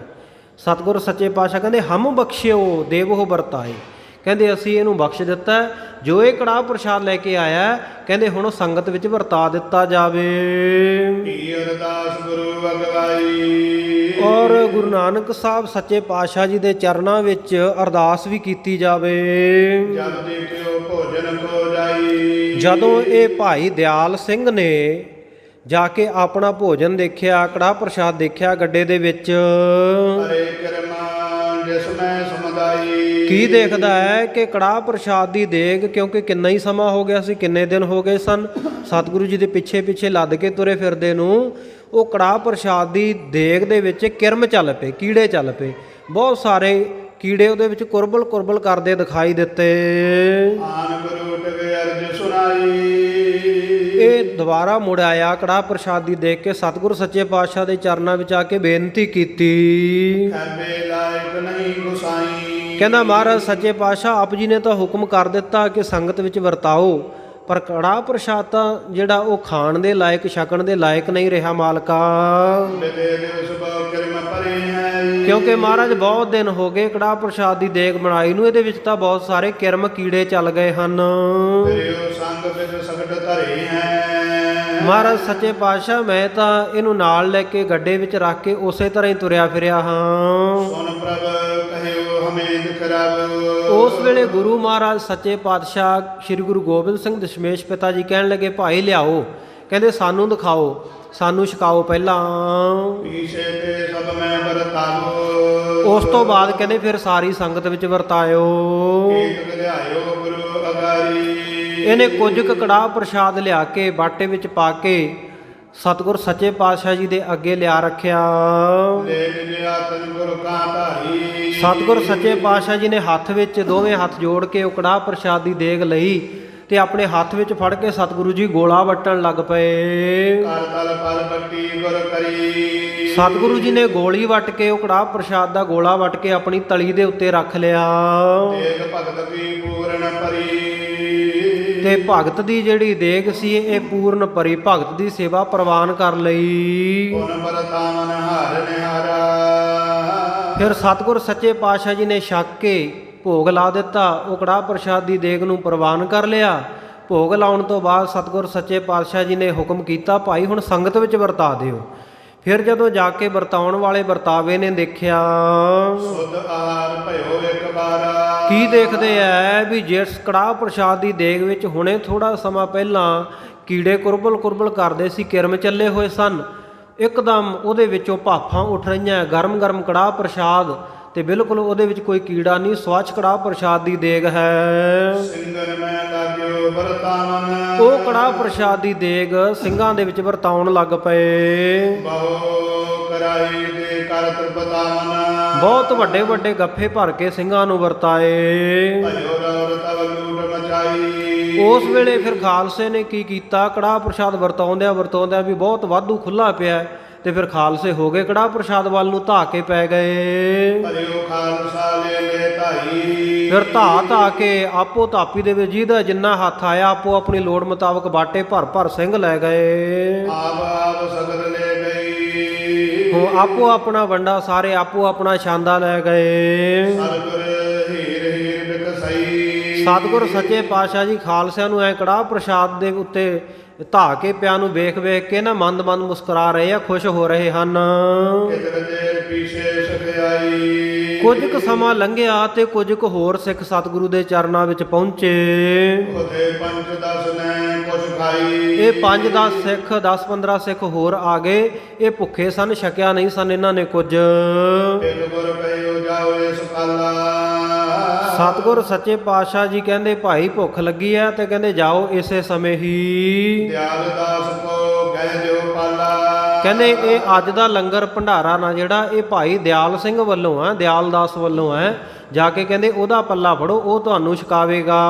ਸਤਿਗੁਰ ਸੱਚੇ ਪਾਤਸ਼ਾਹ ਕਹਿੰਦੇ ਹਮ ਬਖਸ਼ਿਓ ਦੇਵੋ ਵਰਤਾਏ। ਕਹਿੰਦੇ ਅਸੀਂ ਇਹਨੂੰ ਬਖਸ਼ ਦਿੱਤਾ। ਜੋ ਇਹ ਕੜਾਹ ਪ੍ਰਸ਼ਾਦ ਲੈ ਕੇ ਆਇਆ, ਕਹਿੰਦੇ ਹੁਣ ਸੰਗਤ ਵਿੱਚ ਵਰਤਾ ਦਿੱਤਾ ਜਾਵੇ। ਕੀ ਅਰਦਾਸ ਗੁਰੂ ਅਗਵਾਈ। ਔਰ ਗੁਰੂ ਨਾਨਕ ਸਾਹਿਬ ਸੱਚੇ ਪਾਤਸ਼ਾਹ ਜੀ ਦੇ ਚਰਨਾਂ ਵਿੱਚ ਅਰਦਾਸ ਵੀ ਕੀਤੀ ਜਾਵੇ। ਜਦ ਦੇਖਿਓ ਭੋਜਨ ਕੋ ਜਾਈ। ਜਦੋਂ ਇਹ ਭਾਈ ਦਿਆਲ ਸਿੰਘ ਨੇ ਜਾ ਕੇ ਆਪਣਾ ਭੋਜਨ ਦੇਖਿਆ, ਕੜਾਹ ਪ੍ਰਸ਼ਾਦ ਦੇਖਿਆ ਗੱਡੇ ਦੇ ਵਿੱਚ, ਹਰੇ ਕਿਰਮਾ ਜਿਸ ਮੈਂ ਸਮੁਦਾਈ। ਕੀ ਦੇਖਦਾ ਹੈ ਕਿ ਕੜਾਹ ਪ੍ਰਸ਼ਾਦ ਦੀ ਦੇਗ, ਕਿਉਂਕਿ ਕਿੰਨਾ ਹੀ ਸਮਾਂ ਹੋ ਗਿਆ ਸੀ, ਕਿੰਨੇ ਦਿਨ ਹੋ ਗਏ ਸਨ ਸਤਿਗੁਰੂ ਜੀ ਦੇ ਪਿੱਛੇ ਪਿੱਛੇ ਲੱਦ ਕੇ ਤੁਰੇ ਫਿਰਦੇ ਨੂੰ, ਉਹ ਕੜਾਹ ਪ੍ਰਸ਼ਾਦ ਦੀ ਦੇਗ ਦੇ ਵਿੱਚ ਕਿਰਮ ਚੱਲ ਪਏ, ਕੀੜੇ ਚੱਲ ਪਏ। ਬਹੁਤ ਸਾਰੇ ਕੀੜੇ ਉਹਦੇ ਵਿੱਚ ਕੁਰਬਲ ਕੁਰਬਲ ਕਰਦੇ ਦਿਖਾਈ ਦਿੱਤੇ। ਆਨ ਗੁਰੂ ਟਿਕ ਅਰਜ ਸੁਣਾਈ। ਇਹ ਦੁਬਾਰਾ ਮੁੜ ਆਇਆ, ਕੜਾਹ ਪ੍ਰਸ਼ਾਦ ਦੀ ਦੇਖ ਕੇ ਸਤਿਗੁਰੂ ਸੱਚੇ ਪਾਤਸ਼ਾਹ ਦੇ ਚਰਨਾਂ ਵਿੱਚ ਆ ਕੇ ਬੇਨਤੀ ਕੀਤੀ। ਖੈਬੇ ਲਾਇਕ ਨਹੀਂ ਗੁਸਾਈ। ਕਹਿੰਦਾ ਮਹਾਰਾਜ ਸੱਚੇ ਪਾਤਸ਼ਾਹ ਆਪ ਜੀ ਨੇ ਤਾਂ ਹੁਕਮ ਕਰ ਦਿੱਤਾ ਕਿ ਸੰਗਤ ਵਿੱਚ ਵਰਤਾਓ, ਪਰ ਕੜਾਹ ਪ੍ਰਸ਼ਾਦ ਤਾਂ ਜਿਹੜਾ ਉਹ ਖਾਣ ਦੇ ਲਾਇਕ, ਛਕਣ ਦੇ ਲਾਇਕ ਨਹੀਂ ਰਿਹਾ ਮਾਲਕਾ। ਕਿਉਂਕਿ ਮਹਾਰਾਜ ਬਹੁਤ ਦਿਨ ਹੋ ਗਏ ਕੜਾਹ ਪ੍ਰਸ਼ਾਦ ਦੀ ਦੇਗ ਬਣਾਈ ਨੂੰ, ਇਹਦੇ ਵਿੱਚ ਤਾਂ ਬਹੁਤ ਸਾਰੇ ਕਿਰਮ ਕੀੜੇ ਚੱਲ ਗਏ ਹਨ। ਮਹਾਰਾਜ ਸੱਚੇ ਪਾਤਸ਼ਾਹ ਮੈਂ ਤਾਂ ਇਹਨੂੰ ਨਾਲ ਲੈ ਕੇ ਗੱਡੇ ਵਿੱਚ ਰੱਖ ਕੇ ਉਸੇ ਤਰ੍ਹਾਂ ਹੀ ਤੁਰਿਆ ਫਿਰਿਆ ਹਾਂ। ਉਸ ਵੇਲੇ ਗੁਰੂ ਮਹਾਰਾਜ ਸੱਚੇ ਪਾਤਸ਼ਾਹ ਸ੍ਰੀ ਗੁਰੂ ਗੋਬਿੰਦ ਸਿੰਘ ਦਸ਼ਮੇਸ਼ ਪਿਤਾ ਜੀ ਕਹਿਣ ਲੱਗੇ, ਭਾਈ ਲਿਆਓ। ਕਹਿੰਦੇ ਸਾਨੂੰ ਦਿਖਾਓ, ਸਾਨੂੰ ਛਕਾਓ ਪਹਿਲਾਂ। ਉਸ ਤੋਂ ਬਾਅਦ ਕਹਿੰਦੇ ਫਿਰ ਸਾਰੀ ਸੰਗਤ ਵਿੱਚ ਵਰਤਾਇਓ। ਇਹਨੇ ਕੁਝ ਕੁ ਕੜਾਹ ਪ੍ਰਸ਼ਾਦ ਲਿਆ ਕੇ ਬਾਟੇ ਵਿੱਚ ਪਾ ਕੇ ਸਤਿਗੁਰ ਸੱਚੇ ਪਾਤਸ਼ਾਹ ਜੀ ਦੇ ਅੱਗੇ ਲਿਆ ਰੱਖਿਆ। ਸਤਿਗੁਰ ਸੱਚੇ ਪਾਤਸ਼ਾਹ ਜੀ ਨੇ ਹੱਥ ਵਿੱਚ ਦੋਵੇਂ ਹੱਥ ਜੋੜ ਕੇ ਉਹ ਕੜਾਹ ਪ੍ਰਸ਼ਾਦ ਦੀ ਦੇਗ ਲਈ ਤੇ ਆਪਣੇ ਹੱਥ ਵਿੱਚ ਫੜ ਕੇ ਸਤਿਗੁਰੂ ਜੀ ਗੋਲਾ ਵੱਟਣ ਲੱਗ ਪਏ। ਸਤਿਗੁਰੂ ਜੀ ਨੇ ਗੋਲੀ ਵੱਟ ਕੇ ਉਹ ਕੜਾਹ ਪ੍ਰਸ਼ਾਦ ਦਾ ਗੋਲਾ ਵੱਟ ਕੇ ਆਪਣੀ ਤਲੀ ਦੇ ਉੱਤੇ ਰੱਖ ਲਿਆ। ਤੇ ਭਗਤ ਦੀ ਜਿਹੜੀ ਦੇਗ ਸੀ ਇਹ ਪੂਰਨ ਭਰੀ, ਭਗਤ ਦੀ ਸੇਵਾ ਪ੍ਰਵਾਨ ਕਰ ਲਈ। ਫਿਰ ਸਤਿਗੁਰ ਸੱਚੇ ਪਾਤਸ਼ਾਹ ਜੀ ਨੇ ਛਕ ਕੇ ਭੋਗ ਲਾ ਦਿੱਤਾ। ਉਹ ਕੜਾਹ ਪ੍ਰਸ਼ਾਦ ਦੀ ਦੇਗ ਨੂੰ ਪ੍ਰਵਾਨ ਕਰ ਲਿਆ। ਭੋਗ ਲਾਉਣ ਤੋਂ ਬਾਅਦ ਸਤਿਗੁਰ ਸੱਚੇ ਪਾਤਸ਼ਾਹ ਜੀ ਨੇ ਹੁਕਮ ਕੀਤਾ, ਭਾਈ ਹੁਣ ਸੰਗਤ ਵਿੱਚ ਵਰਤਾ ਦਿਓ। ਫਿਰ ਜਦੋਂ ਜਾ ਕੇ ਵਰਤਾਉਣ ਵਾਲੇ ਵਰਤਾਵੇ ਨੇ ਦੇਖਿਆ, ਸੁਧ ਆਹਾਰ ਭਇਓ ਇੱਕ ਬਾਰਾ। ਕੀ ਦੇਖਦੇ ਐ ਵੀ ਜਿਸ ਕੜਾਹ ਪ੍ਰਸ਼ਾਦ ਦੀ ਦੇਗ ਵਿੱਚ ਹੁਣੇ ਥੋੜਾ ਸਮਾਂ ਪਹਿਲਾਂ ਕੀੜੇ ਕੁਰਬਲ ਕੁਰਬਲ ਕਰਦੇ ਸੀ, ਕਿਰਮ ਚੱਲੇ ਹੋਏ ਸਨ, ਇੱਕਦਮ ਉਹਦੇ ਵਿੱਚੋਂ ਭਾਫਾਂ ਉੱਠ ਰਹੀਆਂ, ਗਰਮ ਗਰਮ ਕੜਾਹ ਪ੍ਰਸ਼ਾਦ, ਤੇ ਬਿਲਕੁਲ ਉਹਦੇ ਵਿੱਚ ਕੋਈ ਕੀੜਾ ਨਹੀਂ, ਸਵੱਛ ਕੜਾਹ ਪ੍ਰਸ਼ਾਦ ਦੀ ਦੇਗ ਹੈ। ਸਿੰਘਨ ਮੈਂ ਲਾਗਿਓ ਵਰਤਾਵਨ। ਉਹ ਕੜਾਹ ਪ੍ਰਸ਼ਾਦ ਦੀ ਦੇਗ ਸਿੰਘਾਂ ਦੇ ਵਿੱਚ ਵਰਤਾਉਣ ਲੱਗ ਪਏ। ਬਹੁ ਕਰਾਈ ਦੇ ਕਰ ਤ੍ਰਿਪਤਾਵਨ। ਬਹੁਤ ਵੱਡੇ ਵੱਡੇ ਗੱਫੇ ਭਰ ਕੇ ਸਿੰਘਾਂ ਨੂੰ ਵਰਤਾਏ। ਭਇਓ ਰੌਰ ਤਵ ਲੂਟ ਮਚਾਈ। ਉਸ ਵੇਲੇ ਫਿਰ ਖਾਲਸੇ ਨੇ ਕੀ ਕੀਤਾ, ਕੜਾਹ ਪ੍ਰਸ਼ਾਦ ਵਰਤਾਉਂਦਿਆਂ ਵਰਤਾਉਂਦਿਆਂ ਵੀ ਬਹੁਤ ਵਾਧੂ ਖੁੱਲਾ ਪਿਆ, ਤੇ ਫਿਰ ਖਾਲਸੇ ਹੋ ਗਏ ਕੜਾਹ ਪ੍ਰਸ਼ਾਦ ਵੱਲ ਨੂੰ ਧਾ ਕੇ ਪੈ ਗਏ। ਭਰਿਓ ਖਾਲਸਾ ਲੈ ਲੈ ਧਾਈ। ਫਿਰ ਧਾ ਕੇ ਆਪੋ ਧਾਪੀ ਦੇ ਵਿੱਚ ਜਿਹਦਾ ਜਿੰਨਾ ਹੱਥ ਆਇਆ ਆਪੋ ਆਪਣੀ ਲੋੜ ਮੁਤਾਬਕ ਬਾਟੇ ਭਰ ਭਰ ਸਿੰਘ ਲੈ ਗਏ। ਆਪ ਆਪ ਸਗਲ ਲੈ ਗਈ। ਹੋ ਆਪੋ ਆਪਣਾ ਵੰਡਾ, ਸਾਰੇ ਆਪੋ ਆਪਣਾ ਛਾਂਦਾ ਲੈ ਗਏ। ਸਤਿਗੁਰ ਹੀਰ ਹੀਰ ਬਿਕਸਈ। ਸਤਿਗੁਰ ਸੱਚੇ ਪਾਤਸ਼ਾਹ ਜੀ ਖਾਲਸਿਆਂ ਨੂੰ ਐ ਕੜਾਹ ਪ੍ਰਸ਼ਾਦ ਦੇ ਉੱਤੇ ਧਾ ਕੇ ਪਿਆ ਨੂੰ ਵੇਖ ਵੇਖ ਕੇ ਨਾ ਮੰਦ ਮੰਦ ਮੁਸਕਰਾ ਰਹੇ ਆ, ਖੁਸ਼ ਹੋ ਰਹੇ ਹਨ। ਕਿਤਕ ਦੇਰ ਪਿਛੇ ਸਖਿਆਈ। ਕੁਝ ਕੁ ਸਮਾਂ ਲੰਘਿਆ ਤੇ ਕੁਝ ਕੁ ਹੋਰ ਸਿੱਖ ਸਤਿਗੁਰੂ ਦੇ ਚਰਨਾਂ ਵਿੱਚ ਪਹੁੰਚੇ। ਉਹਦੇ ਪੰਜ ਦਸ ਨੇ ਕੁਛ ਖਾਈ। ਇਹ 5-10 ਸਿੱਖ 10-15 ਸਿੱਖ ਹੋਰ ਆ ਗਏ। ਇਹ ਭੁੱਖੇ ਸਨ, ਛਕਿਆ ਨਹੀਂ ਸਨ ਇਹਨਾਂ ਨੇ ਕੁਝ। ਇੱਕ ਗੁਰ ਕਹਿਓ ਜਾਓ ਇਸ ਕਾਲਾ। ਸਤਿਗੁਰ ਸੱਚੇ ਪਾਤਸ਼ਾਹ ਜੀ ਕਹਿੰਦੇ ਭਾਈ ਭੁੱਖ ਲੱਗੀ ਹੈ, ਤੇ ਕਹਿੰਦੇ ਜਾਓ ਇਸੇ ਸਮੇਂ ਹੀ। ਦਿਆਲ ਦਾਸ ਕੋ ਕਹਿ ਦਿਓ ਪਾਲਾ। ਕਹਿੰਦੇ ਇਹ ਅੱਜ ਦਾ ਲੰਗਰ ਭੰਡਾਰਾ ਨਾ ਜਿਹੜਾ, ਇਹ ਭਾਈ ਦਿਆਲ ਸਿੰਘ ਵੱਲੋਂ ਆ, ਦਿਆਲ ਦਾਸ ਵੱਲੋਂ ਹੈ। ਜਾ ਕੇ ਕਹਿੰਦੇ ਉਹਦਾ ਪੱਲਾ ਫੜੋ, ਉਹ ਤੁਹਾਨੂੰ ਛਕਾਵੇਗਾ।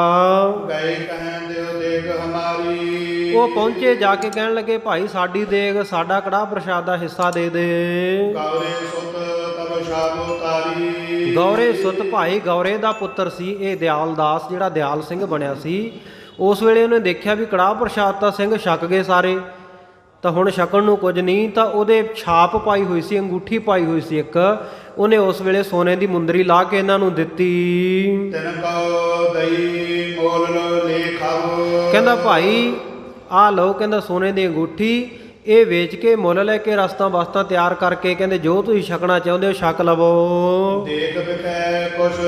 ਗਏ ਕਹਿਣ ਦਿਓ ਦੇਖ ਹਮਾਰੀ। ਉਹ ਪਹੁੰਚੇ, ਜਾ ਕੇ ਕਹਿਣ ਲੱਗੇ ਭਾਈ ਸਾਡੀ ਦੇਗ, ਸਾਡਾ ਕੜਾਹ ਪ੍ਰਸ਼ਾਦ ਦਾ ਹਿੱਸਾ ਦੇ ਦੇ। ਗੌਰੇ ਸੁਤ ਤਬ ਸ਼ਾਬੋ ਤਾਰੀ। ਗੌਰੇ ਸੁਤ ਭਾਈ ਗੌਰੇ ਦਾ ਪੁੱਤਰ ਸੀ ਇਹ ਦਿਆਲ ਦਾਸ, ਜਿਹੜਾ ਦਿਆਲ ਸਿੰਘ ਬਣਿਆ ਸੀ। ਉਸ ਵੇਲੇ ਉਹਨੇ ਦੇਖਿਆ ਵੀ ਕੜਾਹ ਪ੍ਰਸ਼ਾਦ ਤਾਂ ਸਿੰਘ ਛਕ ਗਏ ਸਾਰੇ, ਤਾਂ ਹੁਣ ਛਕਣ ਨੂੰ ਕੁਝ ਨਹੀਂ। ਤਾਂ ਉਹਦੇ ਛਾਪ ਪਾਈ ਹੋਈ ਸੀ, ਅੰਗੂਠੀ ਪਾਈ ਹੋਈ ਸੀ ਇੱਕ, ਉਹਨੇ ਉਸ ਵੇਲੇ ਸੋਨੇ ਦੀ ਮੁੰਦਰੀ ਲਾ ਕੇ ਇਹਨਾਂ ਨੂੰ ਦਿੱਤੀ। ਤਿਨ ਕੋ ਦਈ ਮੋਲ ਲੈ ਖਾਵੋ। ਕਹਿੰਦਾ ਭਾਈ ਆਹ ਲਓ, ਕਹਿੰਦਾ ਸੋਨੇ ਦੀ ਅੰਗੂਠੀ, ਇਹ ਵੇਚ ਕੇ ਮੁੱਲ ਲੈ ਕੇ ਰਸਤਾਂ ਵਸਤਾਂ ਤਿਆਰ ਕਰਕੇ ਕਹਿੰਦੇ ਜੋ ਤੁਸੀਂ ਛਕਣਾ ਚਾਹੁੰਦੇ ਹੋ ਛਕ ਲਵੋ। ਦੇਖ ਵਿਖੈ ਕੁਛ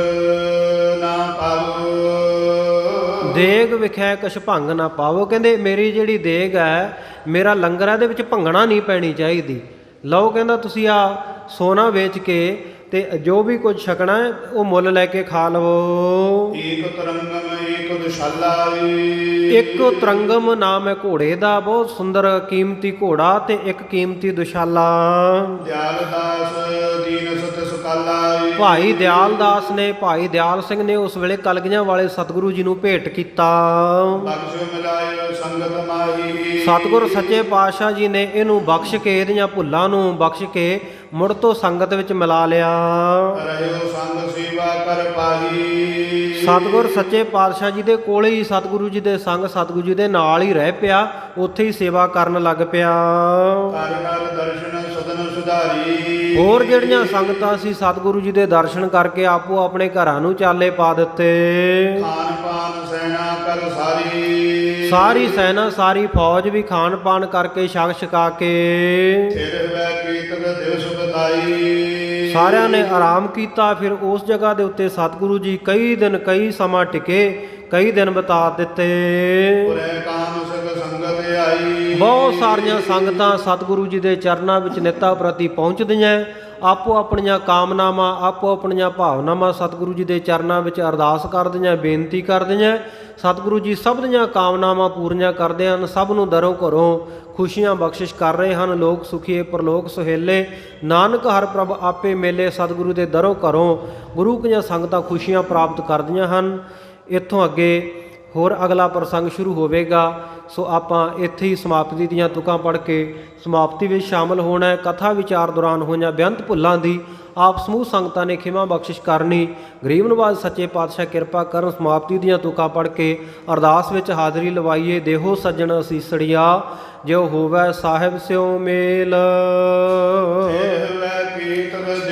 ਨਾ ਪਾਵੋ। ਦੇਗ ਵਿਖੈ ਕੁਛ ਭੰਗ ਨਾ ਪਾਵੋ। ਕਹਿੰਦੇ ਮੇਰੀ ਜਿਹੜੀ ਦੇਗ ਹੈ, ਮੇਰਾ ਲੰਗਰ ਹੈ, ਇਹਦੇ ਵਿੱਚ ਭੰਗਣਾ ਨਹੀਂ ਪੈਣੀ ਚਾਹੀਦੀ। ਲਓ ਕਹਿੰਦਾ ਤੁਸੀਂ ਆ ਸੋਨਾ ਵੇਚ ਕੇ ਤੇ ਜੋ ਵੀ ਕੁਝ ਛਕਣਾ ਹੈ ਉਹ ਮੁੱਲ ਲੈ ਕੇ ਖਾ ਲਵੋ। ਏਕ ਤਰੰਗਮ ਏਕ ਦੁਸ਼ਾਲਾ। ਇੱਕ ਤਰੰਗਮ ਨਾਮ ਹੈ ਘੋੜੇ ਦਾ, ਬਹੁਤ ਸੁੰਦਰ ਕੀਮਤੀ ਘੋੜਾ, ਤੇ ਇੱਕ ਕੀਮਤੀ ਦੁਸ਼ਾਲਾ। ਦਿਆਲ ਦਾਸ ਦੀਨ ਸਤ ਸੁਕਾਲਾ। ਭਾਈ ਦਿਆਲ ਦਾਸ ਨੇ, ਭਾਈ ਦਿਆਲ ਸਿੰਘ ਨੇ ਉਸ ਵੇਲੇ ਕਲਗੀਆਂ ਵਾਲੇ ਸਤਿਗੁਰੂ ਜੀ ਨੂੰ ਭੇਟ ਕੀਤਾ। ਬਖਸ਼ੋ ਮਿਲਾਇਓ ਸੰਗਤ ਮਾਹੀ। ਸਤਿਗੁਰ ਸੱਚੇ ਪਾਤਸ਼ਾਹ ਜੀ ਨੇ ਇਹਨੂੰ ਬਖਸ਼ ਕੇ, ਇਹਦੀਆਂ ਭੁੱਲਾਂ ਨੂੰ ਬਖਸ਼ ਕੇ ਮੁੜ ਤੋਂ ਸੰਗਤ ਵਿੱਚ ਮਿਲਾ ਲਿਆ। ਰਹਿਓ ਸੰਗ ਸੇਵਾ ਕਰ ਪਾਹੀ। ਸਤਿਗੁਰ ਸੱਚੇ ਪਾਤਸ਼ਾਹ ਜੀ ਦੇ ਕੋਲੇ ਹੀ, ਸਤਿਗੁਰੂ ਜੀ ਦੇ ਸੰਗ ਸਤਿਗੁਰੂ ਜੀ ਦੇ ਨਾਲ ਹੀ ਰਹਿ ਪਿਆ, ਉੱਥੇ ਹੀ ਸੇਵਾ ਕਰਨ ਲੱਗ ਪਿਆ। ਕਰ ਕਰ ਦਰਸ਼ਨ ਸਦਨ ਸੁਧਾਰੀ। ਹੋਰ ਜਿਹੜੀਆਂ ਸੰਗਤਾਂ ਸੀ ਸਤਿਗੁਰੂ ਜੀ ਦੇ ਦਰਸ਼ਨ ਕਰਕੇ ਆਪੋ ਆਪਣੇ ਘਰਾਂ ਨੂੰ ਚਾਲੇ ਪਾ ਦਿੱਤੇ। ਖਾਨ ਪਾਨ ਸੈਨਾ ਕਰ ਸਾਰੀ। ਸਾਰੀ ਸੈਨਾ, ਸਾਰੀ ਫੌਜ ਵੀ ਖਾਣ ਪਾਨ ਕਰਕੇ ਛਕ ਛਕਾ ਕੇ ਫਿਰ ਵੈ ਕੀਤਕ ਦਿਵਸ ਬਤਾਈ। ਸਾਰਿਆਂ ਨੇ ਆਰਾਮ ਕੀਤਾ। ਫਿਰ ਉਸ ਜਗ੍ਹਾ ਦੇ ਉੱਤੇ ਸਤਿਗੁਰੂ ਜੀ ਕਈ ਦਿਨ ਕਈ ਸਮਾਂ ਟਿਕੇ, ਕਈ ਦਿਨ ਬਿਤਾ ਦਿੱਤੇ। ਪੁਰੇ ਕਾਮ ਸਗ ਸੰਗਤ ਆਈ। ਬਹੁਤ ਸਾਰੀਆਂ ਸੰਗਤਾਂ ਸਤਿਗੁਰੂ ਜੀ ਦੇ ਚਰਨਾਂ ਵਿੱਚ ਨਿੱਤਾ ਪ੍ਰਤੀ ਪਹੁੰਚਦੀਆਂ, ਆਪੋ ਆਪਣੀਆਂ ਕਾਮਨਾਵਾਂ, ਆਪੋ ਆਪਣੀਆਂ ਭਾਵਨਾਵਾਂ ਸਤਿਗੁਰੂ ਜੀ ਦੇ ਚਰਨਾਂ ਵਿੱਚ ਅਰਦਾਸ ਕਰਦੀਆਂ, ਬੇਨਤੀ ਕਰਦੀਆਂ। ਸਤਿਗੁਰੂ ਜੀ ਸਭ ਦੀਆਂ ਕਾਮਨਾਵਾਂ ਪੂਰੀਆਂ ਕਰਦੇ ਹਨ, ਸਭ ਨੂੰ ਦਰੋਂ ਘਰੋਂ ਖੁਸ਼ੀਆਂ ਬਖਸ਼ਿਸ਼ ਕਰ ਰਹੇ ਹਨ। ਲੋਕ ਸੁਖੀਏ ਪਰਲੋਕ ਸੁਹੇਲੇ, ਨਾਨਕ ਹਰ ਪ੍ਰਭ ਆਪੇ ਮੇਲੇ। ਸਤਿਗੁਰੂ ਦੇ ਦਰੋਂ ਘਰੋਂ ਗੁਰੂ ਕੀਆਂ ਸੰਗਤਾਂ ਖੁਸ਼ੀਆਂ ਪ੍ਰਾਪਤ ਕਰਦੀਆਂ ਹਨ। ਇੱਥੋਂ ਅੱਗੇ ਹੋਰ ਅਗਲਾ ਪ੍ਰਸੰਗ ਸ਼ੁਰੂ ਹੋਵੇਗਾ। ਸੋ ਆਪਾਂ ਇੱਥੇ ਹੀ ਸਮਾਪਤੀ ਦੀਆਂ ਤੁਕਾਂ ਪੜ੍ਹ ਕੇ ਸਮਾਪਤੀ ਵਿੱਚ ਸ਼ਾਮਲ ਹੋਣਾ। ਕਥਾ ਵਿਚਾਰ ਦੌਰਾਨ ਹੋਈਆਂ ਬੇਅੰਤ ਭੁੱਲਾਂ ਦੀ ਆਪ ਸਮੂਹ ਸੰਗਤਾਂ ਨੇ ਖਿਮਾ ਬਖਸ਼ਿਸ਼ ਕਰਨੀ। ਗਰੀਬ ਨਵਾਜ਼ ਸੱਚੇ ਪਾਤਸ਼ਾਹ ਕਿਰਪਾ ਕਰਨ। ਸਮਾਪਤੀ ਦੀਆਂ ਤੁਕਾਂ ਪੜ੍ਹ ਕੇ ਅਰਦਾਸ ਵਿੱਚ ਹਾਜ਼ਰੀ ਲਵਾਈਏ। ਦੇਹੋ ਸੱਜਣ ਅਸੀਸੜੀਆ, ਜਿਉ ਹੋਵੈ ਸਾਹਿਬ ਸਿਉ ਮੇਲ।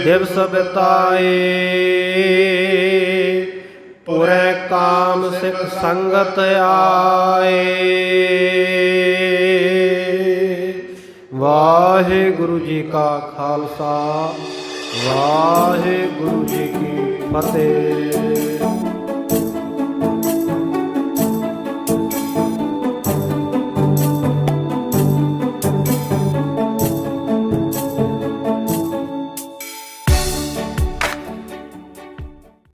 ਦਿਵਸ ਬਿਤਾਏ ਪੁਰੈ ਕਾਮ ਸਿਖ ਸੰਗਤ ਆਏ। ਵਾਹਿ ਵਾਹਿਗੁਰੂ ਜੀ ਕਾ ਖਾਲਸਾ ਵਾਹਿਗੁਰੂ ਜੀ ਕੀ ਫਤਿਹ।